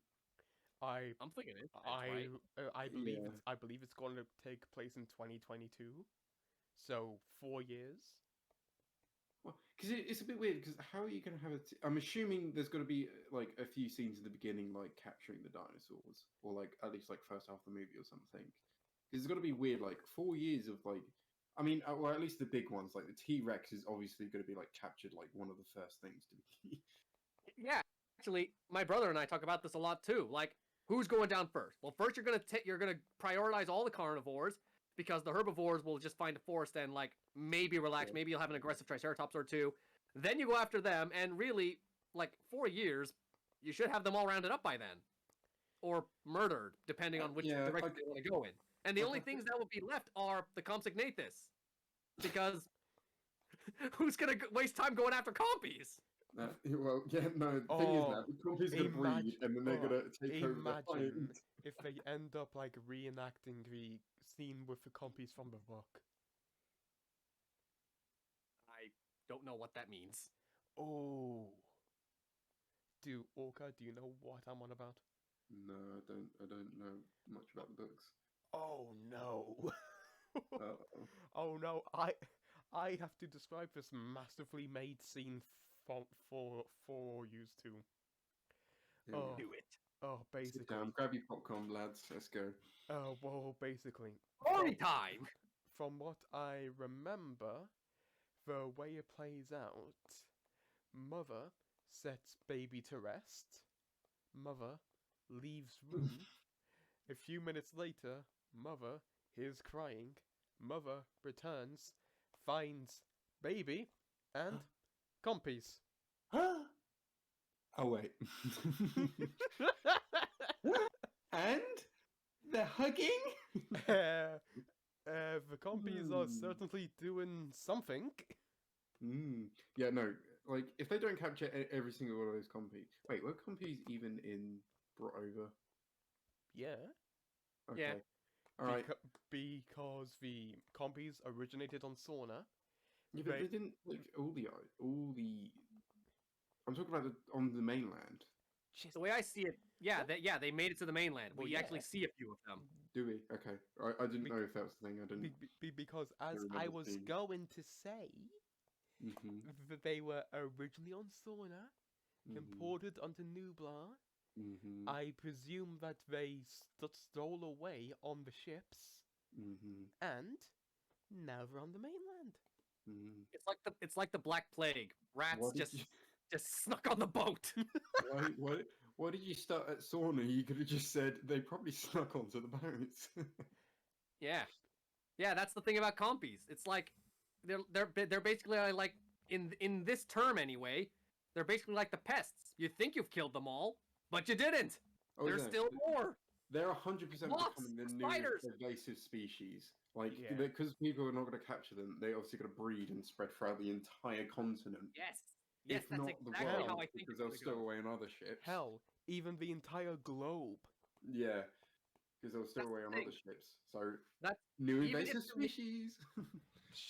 I'm thinking it. Right? I believe Yeah. I believe it's going to take place in 2022. So 4 years. Because it's a bit weird. Because how are you going to have it? I'm assuming there's going to be like a few scenes at the beginning, like capturing the dinosaurs, or like at least like first half of the movie or something. Because it's going to be weird. Like 4 years of like, I mean, well, at least the big ones, like the T-Rex is obviously going to be like captured, like one of the first things to be. Yeah, actually, my brother and I talk about this a lot too. Like, who's going down first? Well, first you're gonna prioritize all the carnivores because the herbivores will just find a forest and like maybe relax. Yeah. Maybe you'll have an aggressive triceratops or two. Then you go after them, and really, like 4 years, you should have them all rounded up by then, or murdered, depending on which Yeah, direction they want to go in. And the I- only I things that will be left are the Compsognathus, because who's gonna waste time going after compies? Well, yeah, no. The thing is that the company's going to breed, and then they're going to take over the Imagine island. if they end up like reenacting the scene with the compies from the book. I don't know what that means. Oh. Orca, do you know what I'm on about? No, I don't know much about the books. Oh no. Uh-oh. Oh no, I have to describe this masterfully made scene for you two. Here we Oh. go. Do it. Oh, Sit basically. down, grab your popcorn, lads. Let's go. Oh, well, basically. Party time! From what I remember, the way it plays out, Mother sets baby to rest. Mother leaves room. A few minutes later, Mother hears crying. Mother returns, finds baby, and compies. Oh wait. And they're hugging. The compies are certainly doing something. Yeah, no. Like if they don't capture every single one of those compies. Wait, were compies even brought over? Yeah. Okay. Yeah. All right. Because the compies originated on Sauna. Yeah, but Right. they didn't like all the. I'm talking about on the mainland. The way I see it, they made it to the mainland. Well, We actually yeah. see a few of them. Do we? Okay. I didn't Be- know if that was the thing. I didn't. Because as I remember was seeing. going to say, Mhm, that they were originally on Sauna, mhm, imported onto Nublar. mhm, I presume that they stole away on the ships, mhm, and now they're on the mainland. mhm. It's like the Black Plague. Rats Why did just you- just snuck on the boat. Why did you start at Sauna? You could have just said they probably snuck onto the boats. Yeah, that's the thing about compies. It's like they're basically like in this term anyway. They're basically like the pests. You think you've killed them all, but you didn't. Oh, There's yeah. still more. They're 100% Moths, becoming the new spiders. invasive species. Like, Yeah. because people are not going to capture them, they obviously got to breed and spread throughout the entire continent. Yes, If that's not exactly the world, how I think because it's they'll gonna stow go. away on other ships. Hell, even the entire globe. Yeah, because they'll stow That's away the on thing. other ships. So, That's new even if invasive the species.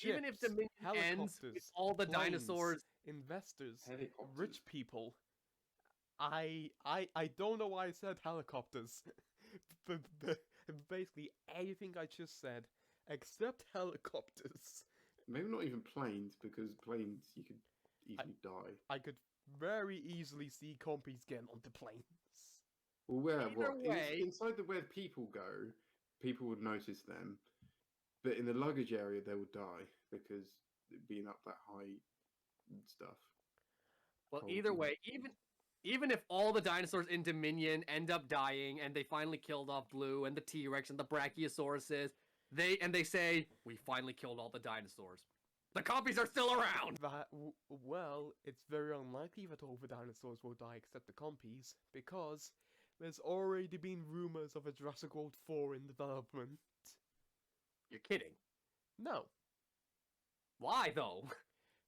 even if Ships, Dominion ends with helicopters, all the planes, dinosaurs. investors, Helicopters. rich people. I don't know why I said helicopters. but basically anything I just said, except helicopters. Maybe not even planes, because planes you could easily die. I could very easily see compies getting onto planes. Well, where Either what way- inside the where people go, people would notice them, but in the luggage area they would die because being up that high and stuff. Well, Cold either and- way, even if all the dinosaurs in Dominion end up dying and they finally killed off Blue and the T-Rex and the Brachiosauruses, they say we finally killed all the dinosaurs. The compies are still around. Well, it's very unlikely that all the dinosaurs will die except the compies, because there's already been rumors of a Jurassic World 4 in development. You're kidding. No, Why though?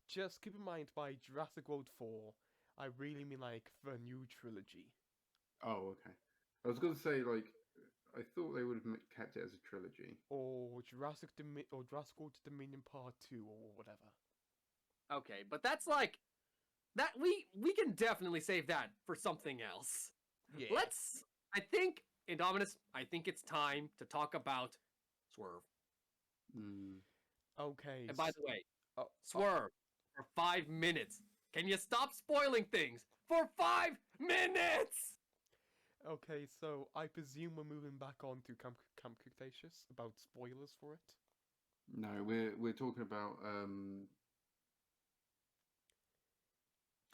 just keep in mind by Jurassic World 4, I really mean like the new trilogy. Oh, okay. I was going to say like I thought they would have kept it as a trilogy. Or Jurassic World Dominion Part 2 or whatever. Okay, but that's like that we can definitely save that for something else. Yeah. I think, Indominus, I think it's time to talk about Swerve. Mm. Okay. And by the way, oh, Swerve, for 5 minutes. Can you stop spoiling things for 5 minutes? okay, so I presume we're moving back on to Camp Cretaceous about spoilers for it. No, we're talking about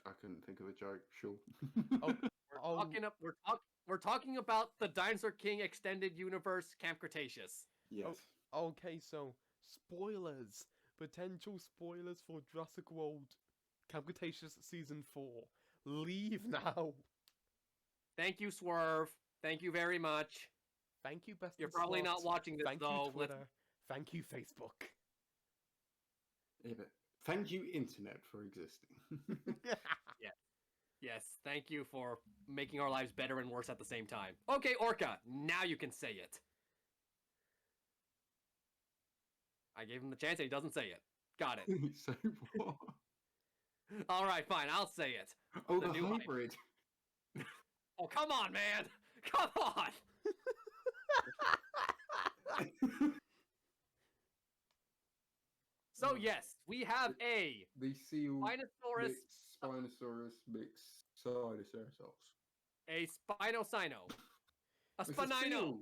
I couldn't think of a joke. Sure. We're talking about the Dinosaur King extended universe, Camp Cretaceous. Yes. Okay, so spoilers. Potential spoilers for Jurassic World Camp Cretaceous Season 4. Leave now. Thank you, Swerve. Thank you very much. Thank you, Best You're in probably Slot. not watching this Thank though. you, Twitter. Thank you, Facebook. Yeah, but thank you, Internet, for existing. Yes, thank you for making our lives better and worse at the same time. Okay, Orca, now you can say it. I gave him the chance and he doesn't say it. Got it. So what? All right, fine, I'll say it. Oh, The the new hype. hybrid. Oh, come on, man! Come on! So yes, we have a The seal Spinosaurus, mix Spinosaurus mix Siloceros. a Spinosino, a It's a Spinino, seal.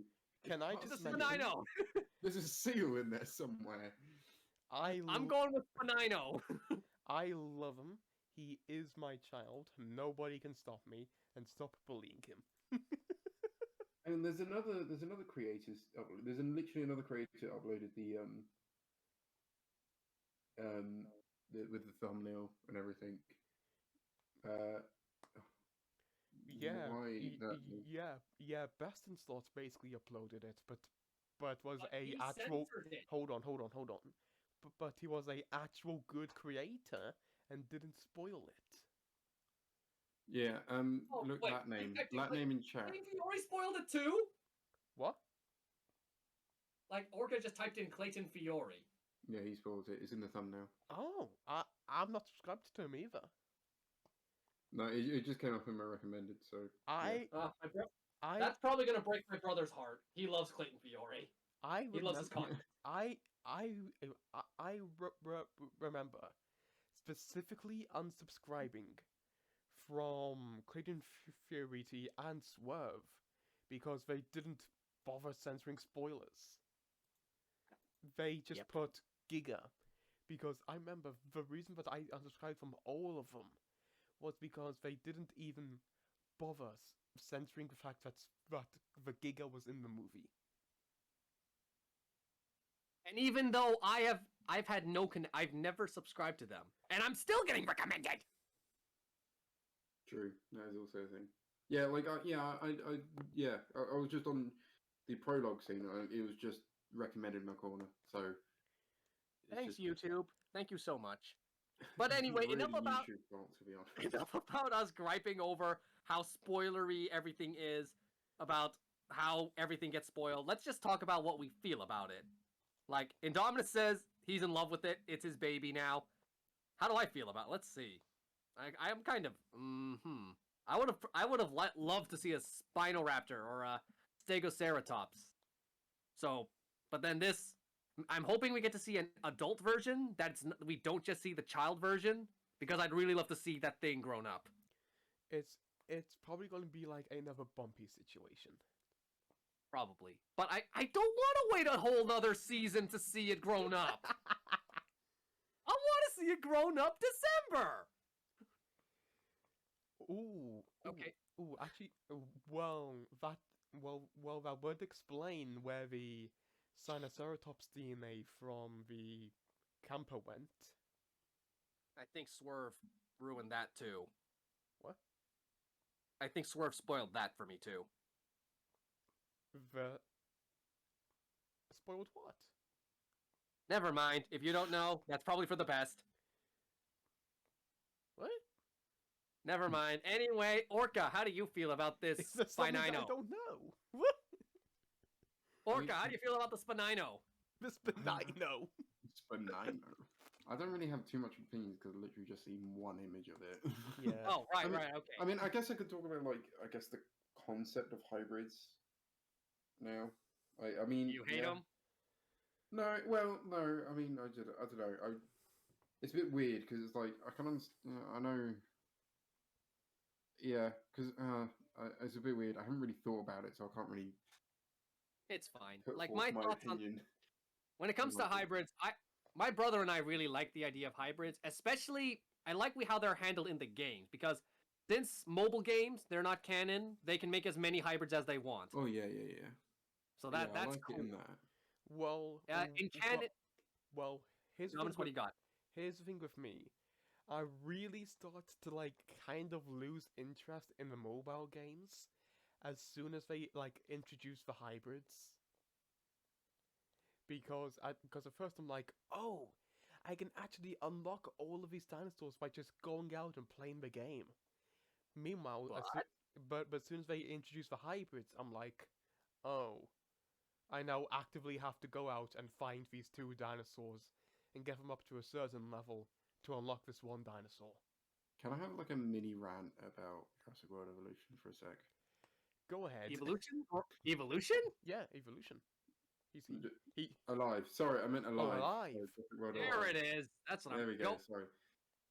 Can I It's a just part of mention? the- Spinino. There's a seal in there somewhere. I'm going with Spinino. I love him. He is my child. Nobody can stop me and stop bullying him. And there's another creator's there's literally another creator uploaded with the thumbnail and everything. Yeah, Why that? yeah. Best in Slots basically uploaded it, but was But a he actual. censored it. Hold on. But he was a actual good creator and didn't spoil it. Yeah. Oh, Look wait, that name. technically- That name in chat. Clayton Fiore spoiled it too? What? Like, Orca just typed in Clayton Fiore. Yeah, he spoiled it. It's in the thumbnail. Oh, I'm not subscribed to him either. No, it just came up in my recommended. So I That's probably gonna break my brother's heart. He loves Clayton Fiore. I He loves his remember. content. Remember specifically unsubscribing from Clayton Fury and Swerve because they didn't bother censoring spoilers. They just Yep. put Giga because I remember the reason that I unsubscribed from all of them was because they didn't even bother censoring the fact that the Giga was in the movie. And even though I've had I've never subscribed to them, and I'm still getting recommended. true. That is also a thing. Yeah, like I was just on the prologue scene. It was just recommended in my corner, so it's Thanks, just YouTube. Thank you so much. But anyway, really enough about YouTube fault, to be honest. enough about us griping over how spoilery everything is, about how everything gets spoiled. Let's just talk about what we feel about it. Like, Indominus says he's in love with it. It's his baby now. How do I feel about it? Let's see. I am kind of, I would have loved to see a Spinoraptor or a Stegoceratops. So, but then this, I'm hoping we get to see an adult version. We don't just see the child version, because I'd really love to see that thing grown up. It's probably going to be like another bumpy situation. Probably. But I don't want to wait a whole nother season to see it grown up. I want to see it grown up December. Ooh. Okay. Ooh, actually, that would explain where the Sinoceratops DNA from the camper went. I think Swerve ruined that too. What? I think Swerve spoiled that for me too. The spoiled what? Never mind. If you don't know, that's probably for the best. What? Never mind. Anyway, Orca, how do you feel about this Is there something I Spinino? don't know? What? Orca, how do you feel about the Spinino? The Spinino. Spinino. I don't really have too much opinions because I literally just seen one image of it. Yeah. Oh, right, I mean, right, okay. I mean, I guess I could talk about the concept of hybrids. Now, I mean, You hate them? No, well, no. I mean, I don't know. It's a bit weird because it's like I can understand. I know. Yeah, because it's a bit weird. I haven't really thought about it, so I can't really It's fine. put Like, forth my my thoughts on opinion. when it comes to hybrids, my brother and I really like the idea of hybrids, especially I like how they're handled in the games, because since mobile games, they're not canon, they can make as many hybrids as they want. Oh yeah. So Yeah, I that's like cool. it in that. Well, In canon, well, here's the Thomas, thing what do you got? here's the thing with me. I really start to like kind of lose interest in the mobile games as soon as they like introduce the hybrids. Because at first I'm like, oh, I can actually unlock all of these dinosaurs by just going out and playing the game. Meanwhile, but as soon as they introduce the hybrids, I'm like, oh, I now actively have to go out and find these two dinosaurs and get them up to a certain level to unlock this one dinosaur. Can I have like a mini rant about Jurassic World Evolution for a sec? Go ahead. Evolution? Or evolution? Yeah, evolution. D- He Alive. Sorry, I meant alive. Alive. Sorry, Jurassic World There Alive. it is. That's what There I'm we go. Sorry.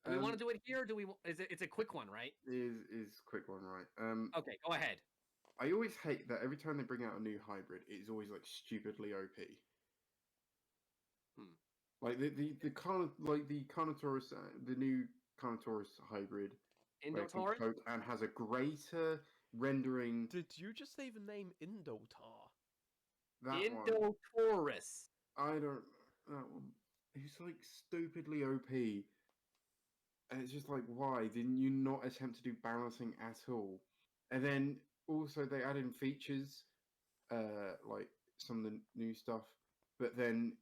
Do we want to do it here? Or do we? It's a quick one, right? Is quick one, right? Okay, go ahead. I always hate that every time they bring out a new hybrid, it's always like stupidly OP. Like the Carnivorous, the new Carnivorous hybrid, where it can Indotaurus? cloak and has a greater rendering. Did you just say the name Indotar? That one, Indotaurus. I don't. That one, he's like stupidly OP, and it's just like, why didn't you not attempt to do balancing at all? And then also they add in features, like some of the new stuff, but then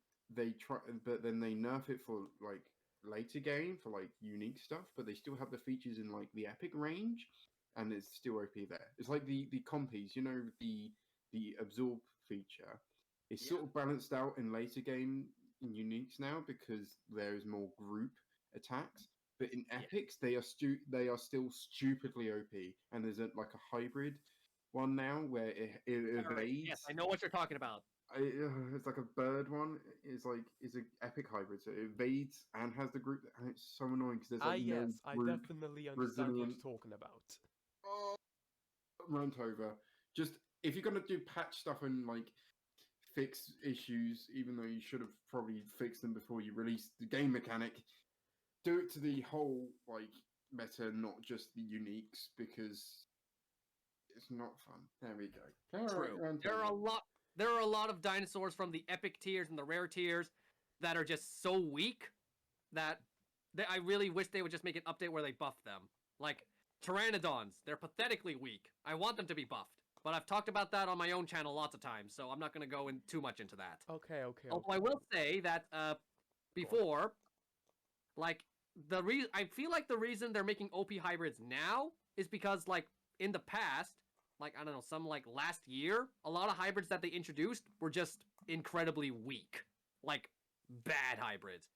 but then they nerf it for like later game for like unique stuff, but they still have the features in like the epic range, and it's still OP there. It's like the compies, you know, the absorb feature. It's sort of balanced out in later game in uniques now because there is more group attacks. But in epics, they are still stupidly OP, and there's like a hybrid one now where it evades. Yes, I know what you're talking about. It's like a bird one. It's an epic hybrid, so it evades and has the group, and it's so annoying because there's like no yes, I group definitely understand what resilient. you're talking about. Oh, rant over. Just if you're gonna do patch stuff and like fix issues, even though you should have probably fixed them before you released the game mechanic, do it to the whole like meta, not just the uniques, because it's not fun. There we go. True. There are a lot of dinosaurs from the epic tiers and the rare tiers that are just so weak that I really wish they would just make an update where they buff them. Like Pteranodons. They're pathetically weak. I want them to be buffed. But I've talked about that on my own channel lots of times, so I'm not going to go in too much into that. Okay. Although I will say that before, like, I feel like the reason they're making OP hybrids now is because, like, in the past, like, I don't know, some, like, last year, a lot of hybrids that they introduced were just incredibly weak. Like, bad hybrids.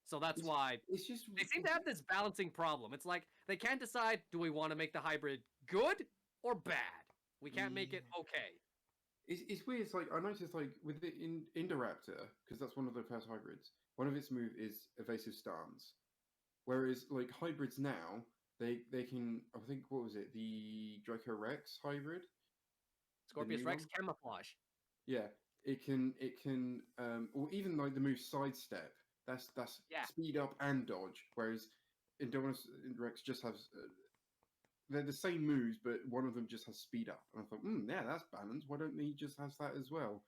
So that's why It's just they seem to have this balancing problem. It's like, they can't decide, do we want to make the hybrid good or bad? We can't make it okay. It's weird. It's like I noticed, like with the Indoraptor, because that's one of the first hybrids. One of its move is evasive stance, whereas like hybrids now, they can. I think what was it? The Draco Rex hybrid. Scorpius Rex camouflage. Yeah, it can or even like the move sidestep. That's Yeah. speed up and dodge. Whereas Indominus Rex just has they're the same moves, but one of them just has speed up. And I thought, yeah, that's balanced. Why don't he just has that as well?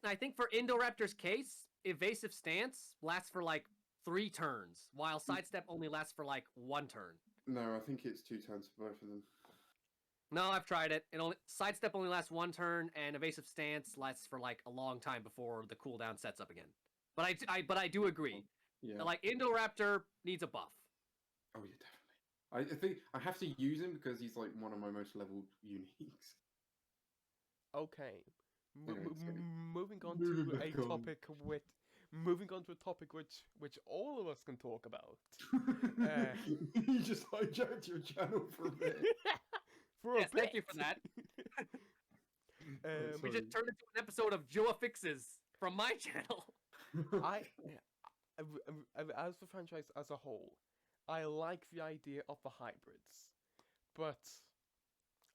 I think for Indoraptor's case, evasive stance lasts for like 3 turns, while sidestep only lasts for like 1 turn. No, I think it's 2 turns for both of them. No, I've tried it. Sidestep only lasts 1 turn, and evasive stance lasts for like a long time before the cooldown sets up again. But I do agree. Yeah. Like Indoraptor needs a buff. Oh yeah, definitely. I think I have to use him because he's like one of my most leveled uniques. Okay. Anyway, Moving on moving to a back on. topic which all of us can talk about. You just hijacked your channel for a bit. For a Yes, bit. thank you for that. We just Sorry. turned into an episode of Joa Fixes from my channel. As the franchise as a whole, I like the idea of the hybrids, but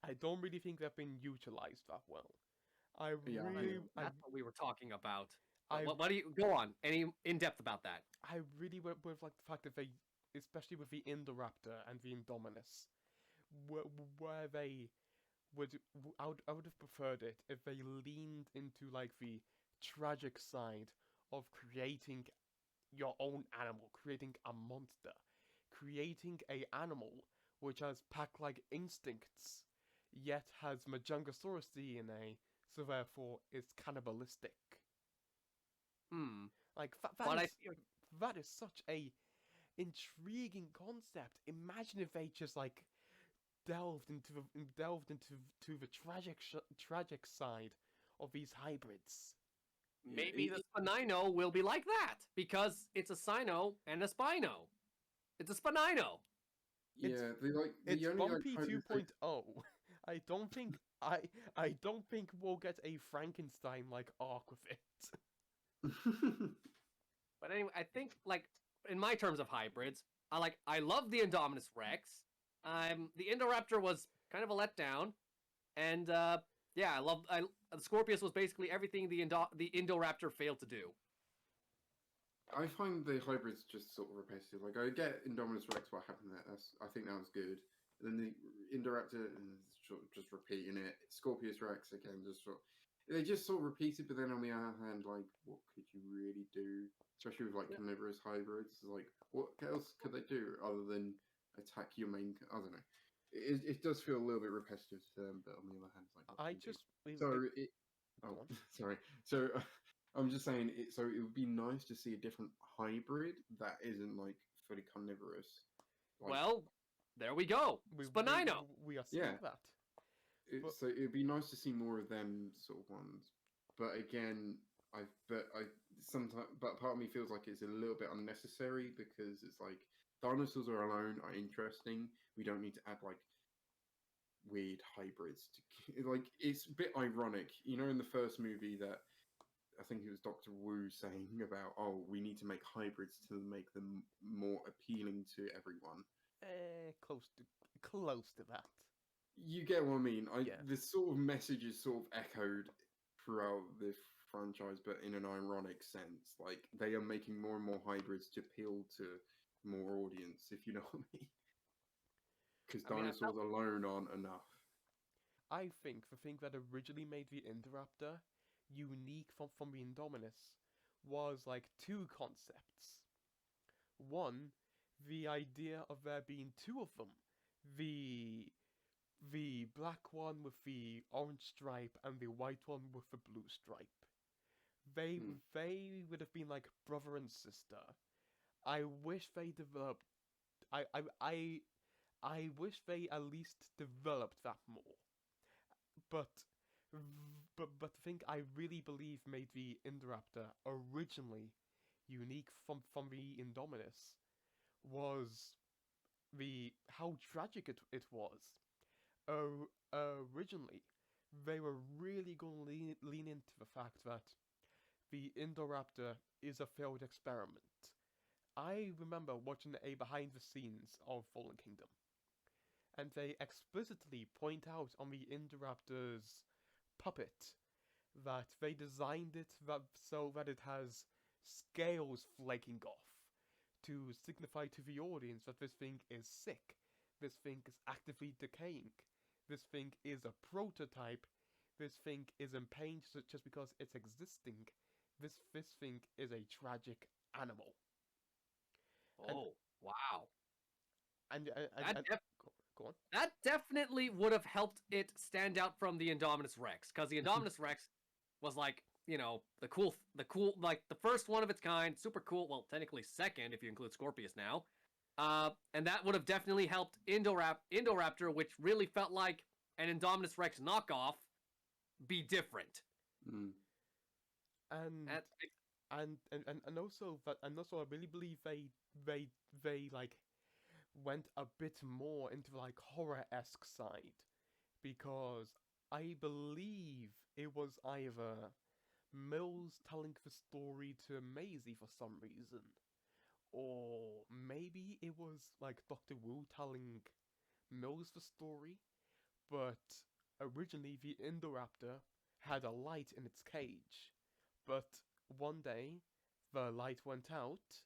I don't really think they've been utilized that well. That's what we were talking about. I- What do you go on? Any in depth about that? I really went with like the fact that they, especially with the Indoraptor and the Indominus, where they I would have preferred it if they leaned into like the tragic side of creating your own animal, creating a monster, creating a animal which has pack-like instincts, yet has Majungasaurus DNA, so therefore is cannibalistic. Like that is such a intriguing concept. Imagine if they just like delved into the tragic side of these hybrids. Maybe the Spinino will be like that because it's a Sino and a Spino. It's a Spinino. Yeah, It's Bumpy 2.0. I don't think we'll get a Frankenstein like arc with it. But anyway, I think like in my terms of hybrids, I love the Indominus Rex. The Indoraptor was kind of a letdown, and yeah, the Scorpius was basically everything the Indoraptor failed to do. I find the hybrids just sort of repetitive. Like I get Indominus Rex, what happened there? I think that was good. And then the Indoraptor, just repeating it. Scorpius Rex again, they just sort of repeat it. But then on the other hand, like what could you really do? Especially with like carnivorous hybrids, like what else could they do other than attack your main? I don't know. It does feel a little bit repetitive to them, but on the other hand, it's like sorry. So I'm just saying it. So it would be nice to see a different hybrid that isn't like fully carnivorous. Like, well, there we go. Spinino. We are seeing that. So it would be nice to see more of them sort of ones. But again, but part of me feels like it's a little bit unnecessary because it's like dinosaurs are alone are interesting. We don't need to add like weird hybrids to like. It's a bit ironic, you know, in the first movie that I think it was Dr. Wu saying about, we need to make hybrids to make them more appealing to everyone. Close to that. You get what I mean. This sort of message is sort of echoed throughout the franchise, but in an ironic sense. Like they are making more and more hybrids to appeal to more audience, if you know what I mean. Because dinosaurs alone aren't enough. I think the thing that originally made the Indoraptor unique from the Indominus was like 2 concepts. One, the idea of there being 2 of them, the the black one with the orange stripe and the white one with the blue stripe. They Hmm. they would have been like brother and sister. I wish they developed. I I I I wish they at least developed that more. But but the thing I really believe made the Indoraptor originally unique from the Indominus was the how tragic it was. Originally, they were really going to lean into the fact that the Indoraptor is a failed experiment. I remember watching a behind the scenes of Fallen Kingdom, and they explicitly point out on the Indoraptor's puppet that they designed it so that it has scales flaking off to signify to the audience that this thing is sick, this thing is actively decaying, this thing is a prototype, this thing is in pain just because it's existing, this thing is a tragic animal. And Oh, wow. and and, and, That and def- go on. that definitely would have helped it stand out from the Indominus Rex, because the Indominus Rex was like, like the first one of its kind, super cool. Well, technically second if you include Scorpius now. And that would have definitely helped Indoraptor, which really felt like an Indominus Rex knockoff, be different. Hmm. And And and also I really believe they they like went a bit more into like horror-esque side because I believe it was either Mills telling the story to Maisie for some reason, or maybe it was like Doctor Wu telling Mills the story, but originally the Indoraptor had a light in its cage, but one day the light went out.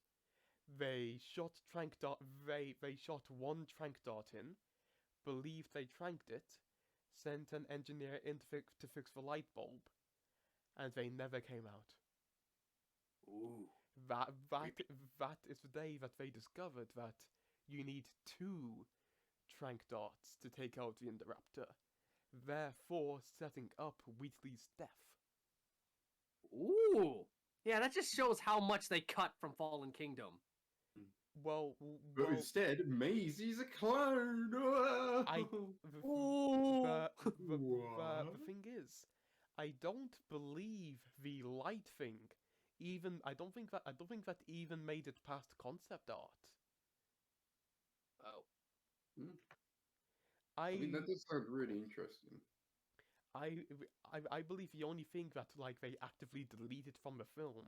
They shot trank dart. They shot one trank dart in, believed they tranked it, sent an engineer in to fix the light bulb, and they never came out. ooh, That that creepy. that is the day that they discovered that you need two trank darts to take out the Indoraptor, therefore setting up Wheatley's death. Ooh, yeah, that just shows how much they cut from Fallen Kingdom. Well, But well, instead, Maisie's a clone. I Ooh. the thing is, I don't believe the light thing. Even I don't think that even made it past concept art. Oh. Hmm. I mean, that I does sound really interesting. I I believe the only thing that like they actively deleted from the film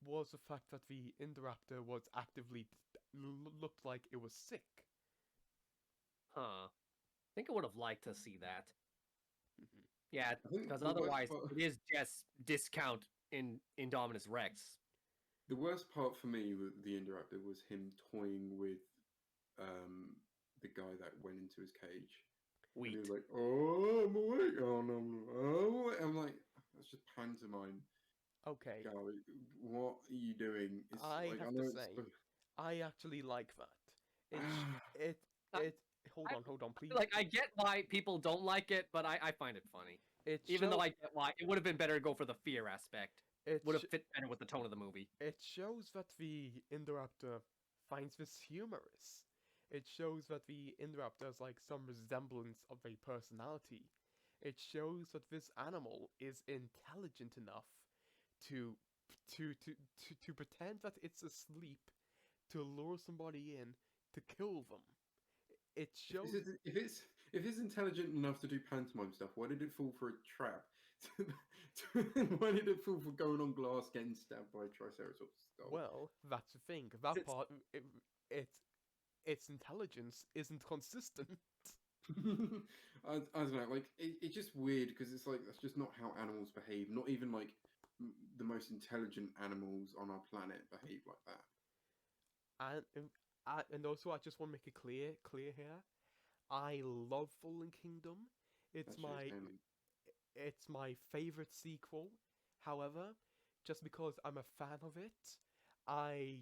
was the fact that the Indoraptor was actively looked like it was sick. Huh. I think I would have liked to see that. Mhm. Yeah, I think because the worst otherwise part, it is just discount in Indominus Rex. the worst part for me with the Indoraptor was him toying with um, the guy that went into his cage. And he Wheat. was like, "Oh, I'm awake. Oh no, I'm awake." I'm like, "That's just pantomime, Okay, guy. What are you doing?" It's I like I have to know it's. say, I actually like that. It sh- Ah, it I, it I, hold on, please. like, I get why people don't like it, but I find it funny. It Even though show I get why it would have been better to go for the fear aspect. it Would have sh- fit better with the tone of the movie. it shows that the Indoraptor finds this humorous. It shows that the Indoraptor has like some resemblance of a personality. It shows that this animal is intelligent enough to to pretend that it's asleep, to lure somebody in, to kill them. It shows. if it's intelligent enough to do pantomime stuff, why did it fall for a trap? Why did it fall for going on glass, getting stabbed by a Triceratops skull? Well, that's the thing. That Since part, it its intelligence isn't consistent. I don't know. Like it's just weird because it's like that's just not how animals behave. Not even like the most intelligent animals on our planet behave like that. And also, I just want to make it clear here. I love Fallen Kingdom. It's That shit is my canon. it's my favorite sequel. However, just because I'm a fan of it, I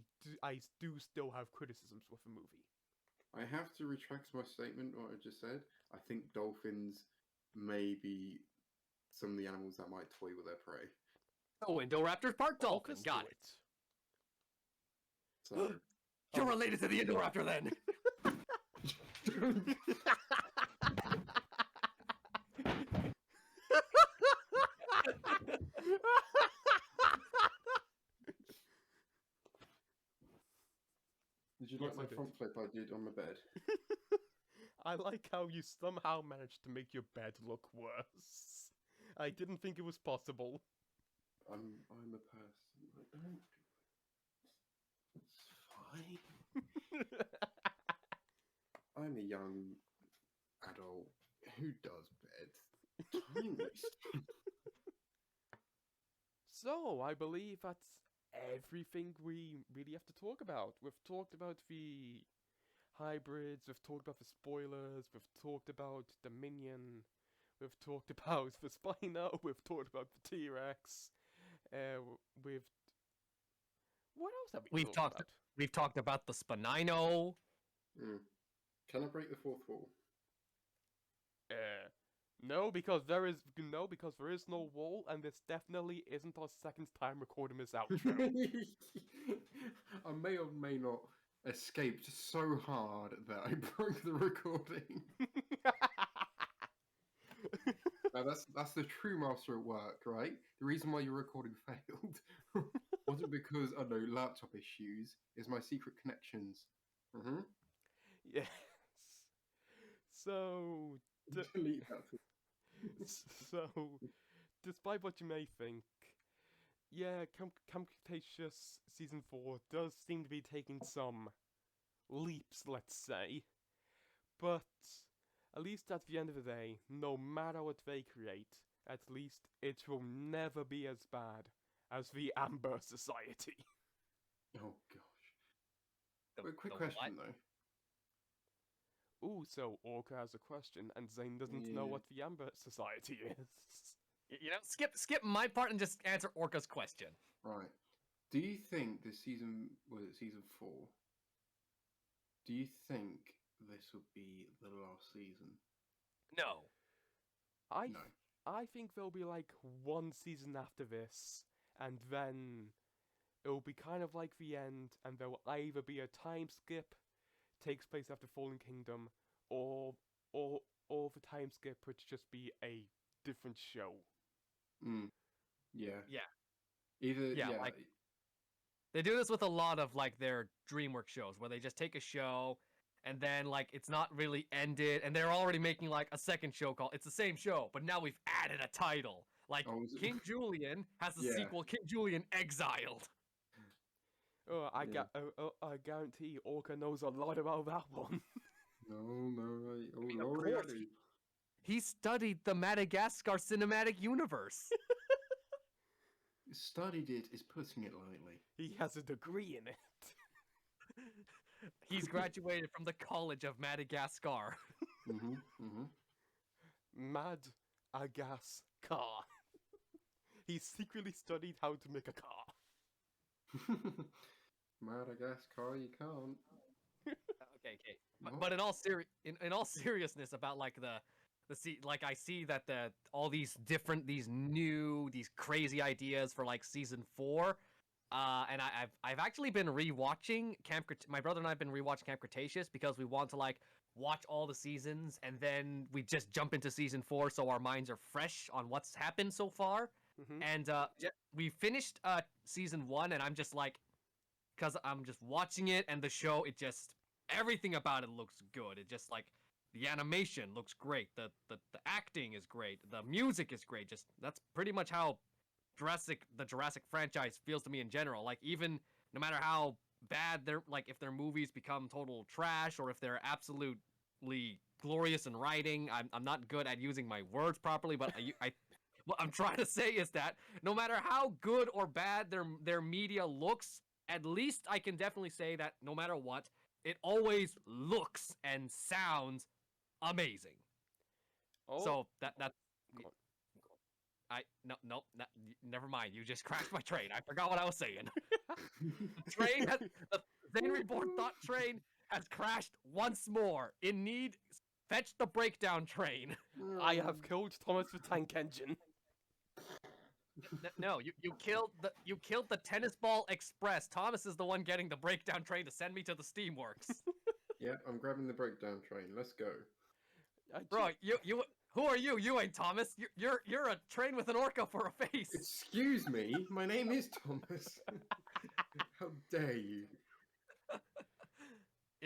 do still have criticisms with the movie. I have to retract my statement, what I just said. I think dolphins may be some of the animals that might toy with their prey. Oh, Indoraptor part dolphin. Let's Got do it. So, You're Oh. related to the Indoraptor then. did you Yes, like my I did. front flip I did on my bed? I like how you somehow managed to make your bed look worse. I didn't think it was possible. I'm a person. I don't. It's fine. I'm a young adult who does bed. Time wasting. So, I believe that's everything we really have to talk about. We've talked about the hybrids, we've talked about the spoilers, we've talked about the minion, we've talked about the Spino, we've talked about the T-Rex, we've... What else have we talked about? We've talked about the Spanino. Can I break the fourth wall? No, because there is no wall, and this definitely isn't our second time recording this outro. I may or may not escaped so hard that I broke the recording. Now that's the true master at work, right? The reason why your recording failed wasn't because I know laptop issues. It's my secret connections. Mm-hmm. Yes. So, Delete that. so, despite what you may think, yeah, Cretaceous Season 4 does seem to be taking some leaps, let's say. But, at least at the end of the day, no matter what they create, at least it will never be as bad as the Amber Society. Oh gosh. Wait, quick question though. Ooh, so Orca has a question, and Zane doesn't know what the Amber Society is. You know, skip my part and just answer Orca's question. Right. Do you think this season, was it season 4? Do you think this will be the last season? No. No. I think there'll be like one season after this, and then it'll be kind of like the end, and there will either be a time skip, takes place after Fallen Kingdom, or the time skip would just be a different show. Yeah. Yeah. Either Yeah, like they do this with a lot of like their DreamWorks shows where they just take a show and then like it's not really ended and they're already making like a second show called it's the same show, but now we've added a title. Like King Julian has a sequel, King Julian Exiled. Oh, I guarantee Orca knows a lot about that one. No. Of course, he studied the Madagascar cinematic universe. Studied it is putting it lightly. He has a degree in it. He's graduated from the College of Madagascar. Madagascar. He secretly studied how to make a car. Madagascar, you can't. Okay. But in all seriousness about like like I see that all these crazy ideas for like season 4, and I've actually been rewatching my brother and I have been rewatching Camp Cretaceous because we want to like watch all the seasons and then we just jump into season 4 so our minds are fresh on what's happened so far. And we finished season 1 and I'm just like, because I'm just watching it and the show, everything about it looks good. It just like the animation looks great. The acting is great. The music is great. Just that's pretty much how the Jurassic franchise feels to me in general. Like even no matter how bad if their movies become total trash or if they're absolutely glorious in writing, I'm not good at using my words properly, but what I'm trying to say is that no matter how good or bad their media looks, at least I can definitely say that no matter what, it always looks and sounds amazing. Oh. So that's never mind. You just crashed my train. I forgot what I was saying. The Zane Reborn thought train has crashed once more. In need, fetch the breakdown train. I have killed Thomas the Tank Engine. No, you killed the tennis ball express. Thomas is the one getting the breakdown train to send me to the Steamworks. Yeah, I'm grabbing the breakdown train. Let's go. Bro, you who are you? You ain't Thomas. You're a train with an orca for a face. Excuse me, my name is Thomas. How dare you?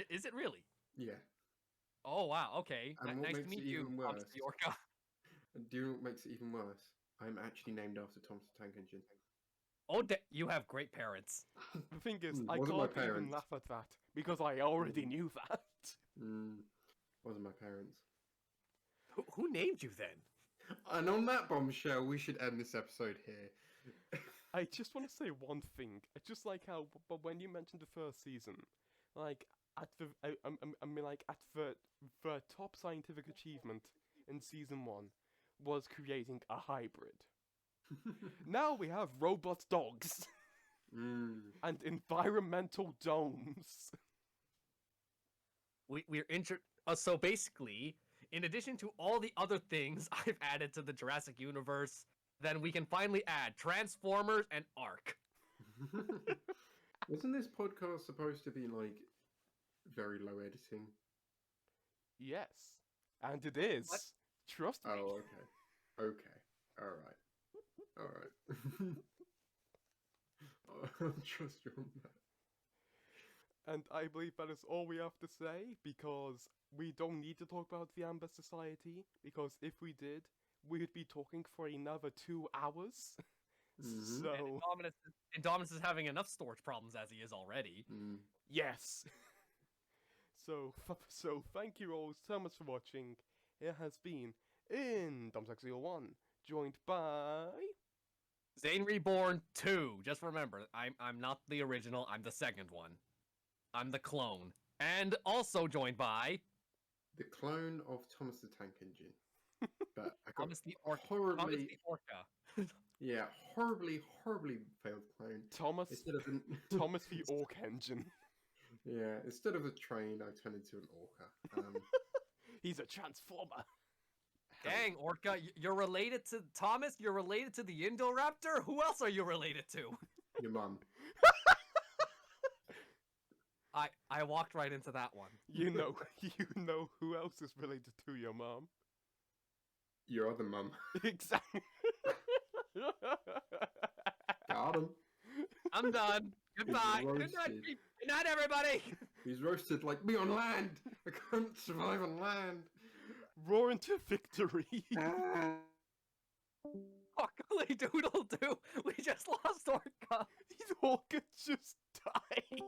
Is it really? Yeah. Oh wow. Okay. And what Nice to makes meet it you, even Thomas worse? the orca. And do you know what makes it even worse? I'm actually named after Thomas the Tank Engine. Oh, you have great parents. The thing is, I Wasn't my can't even parents. laugh at that because I already knew that. Wasn't my parents. Who named you then? And on that bombshell, we should end this episode here. I just want to say one thing. It's just like how, but when you mentioned the first season, like at the, I mean, like at the top scientific achievement in season 1 was creating a hybrid. Now we have robot dogs and environmental domes. We're so basically, in addition to all the other things I've added to the Jurassic universe, then we can finally add Transformers and Ark. Wasn't this podcast supposed to be like very low editing? Yes, and it is. What? Trust me. Oh, okay. Okay. All right. I'll trust you on that. And I believe that is all we have to say, because we don't need to talk about the Amber Society, because if we did, we would be talking for another 2 hours. Mhm. So, And Indominus is having enough storage problems as he is already. yes. So thank you all so much for watching. It has been Indomsx01, joined by... Zane Reborn 2. Just remember, I'm not the original, I'm the second one. I'm the clone. And also joined by... The clone of Thomas the Tank Engine. But I got Thomas the Orca. horribly, Thomas the Orca. yeah, horribly failed clone. Thomas Instead of an, Thomas the Orc Engine. yeah, instead of a train, I turned into an orca. He's a transformer. Dang, Orca, you're related to Thomas? You're related to the Indoraptor? Who else are you related to? Your mum. I walked right into that one. You know who else is related to your mom? Your other mum. Exactly. Got him. I'm done. Goodbye. Good night, roasted. Good night, everybody. He's roasted like me on land. I can't survive on land. Roar into victory. Fuckly doodle doo. We just lost Orca. These orcas just died.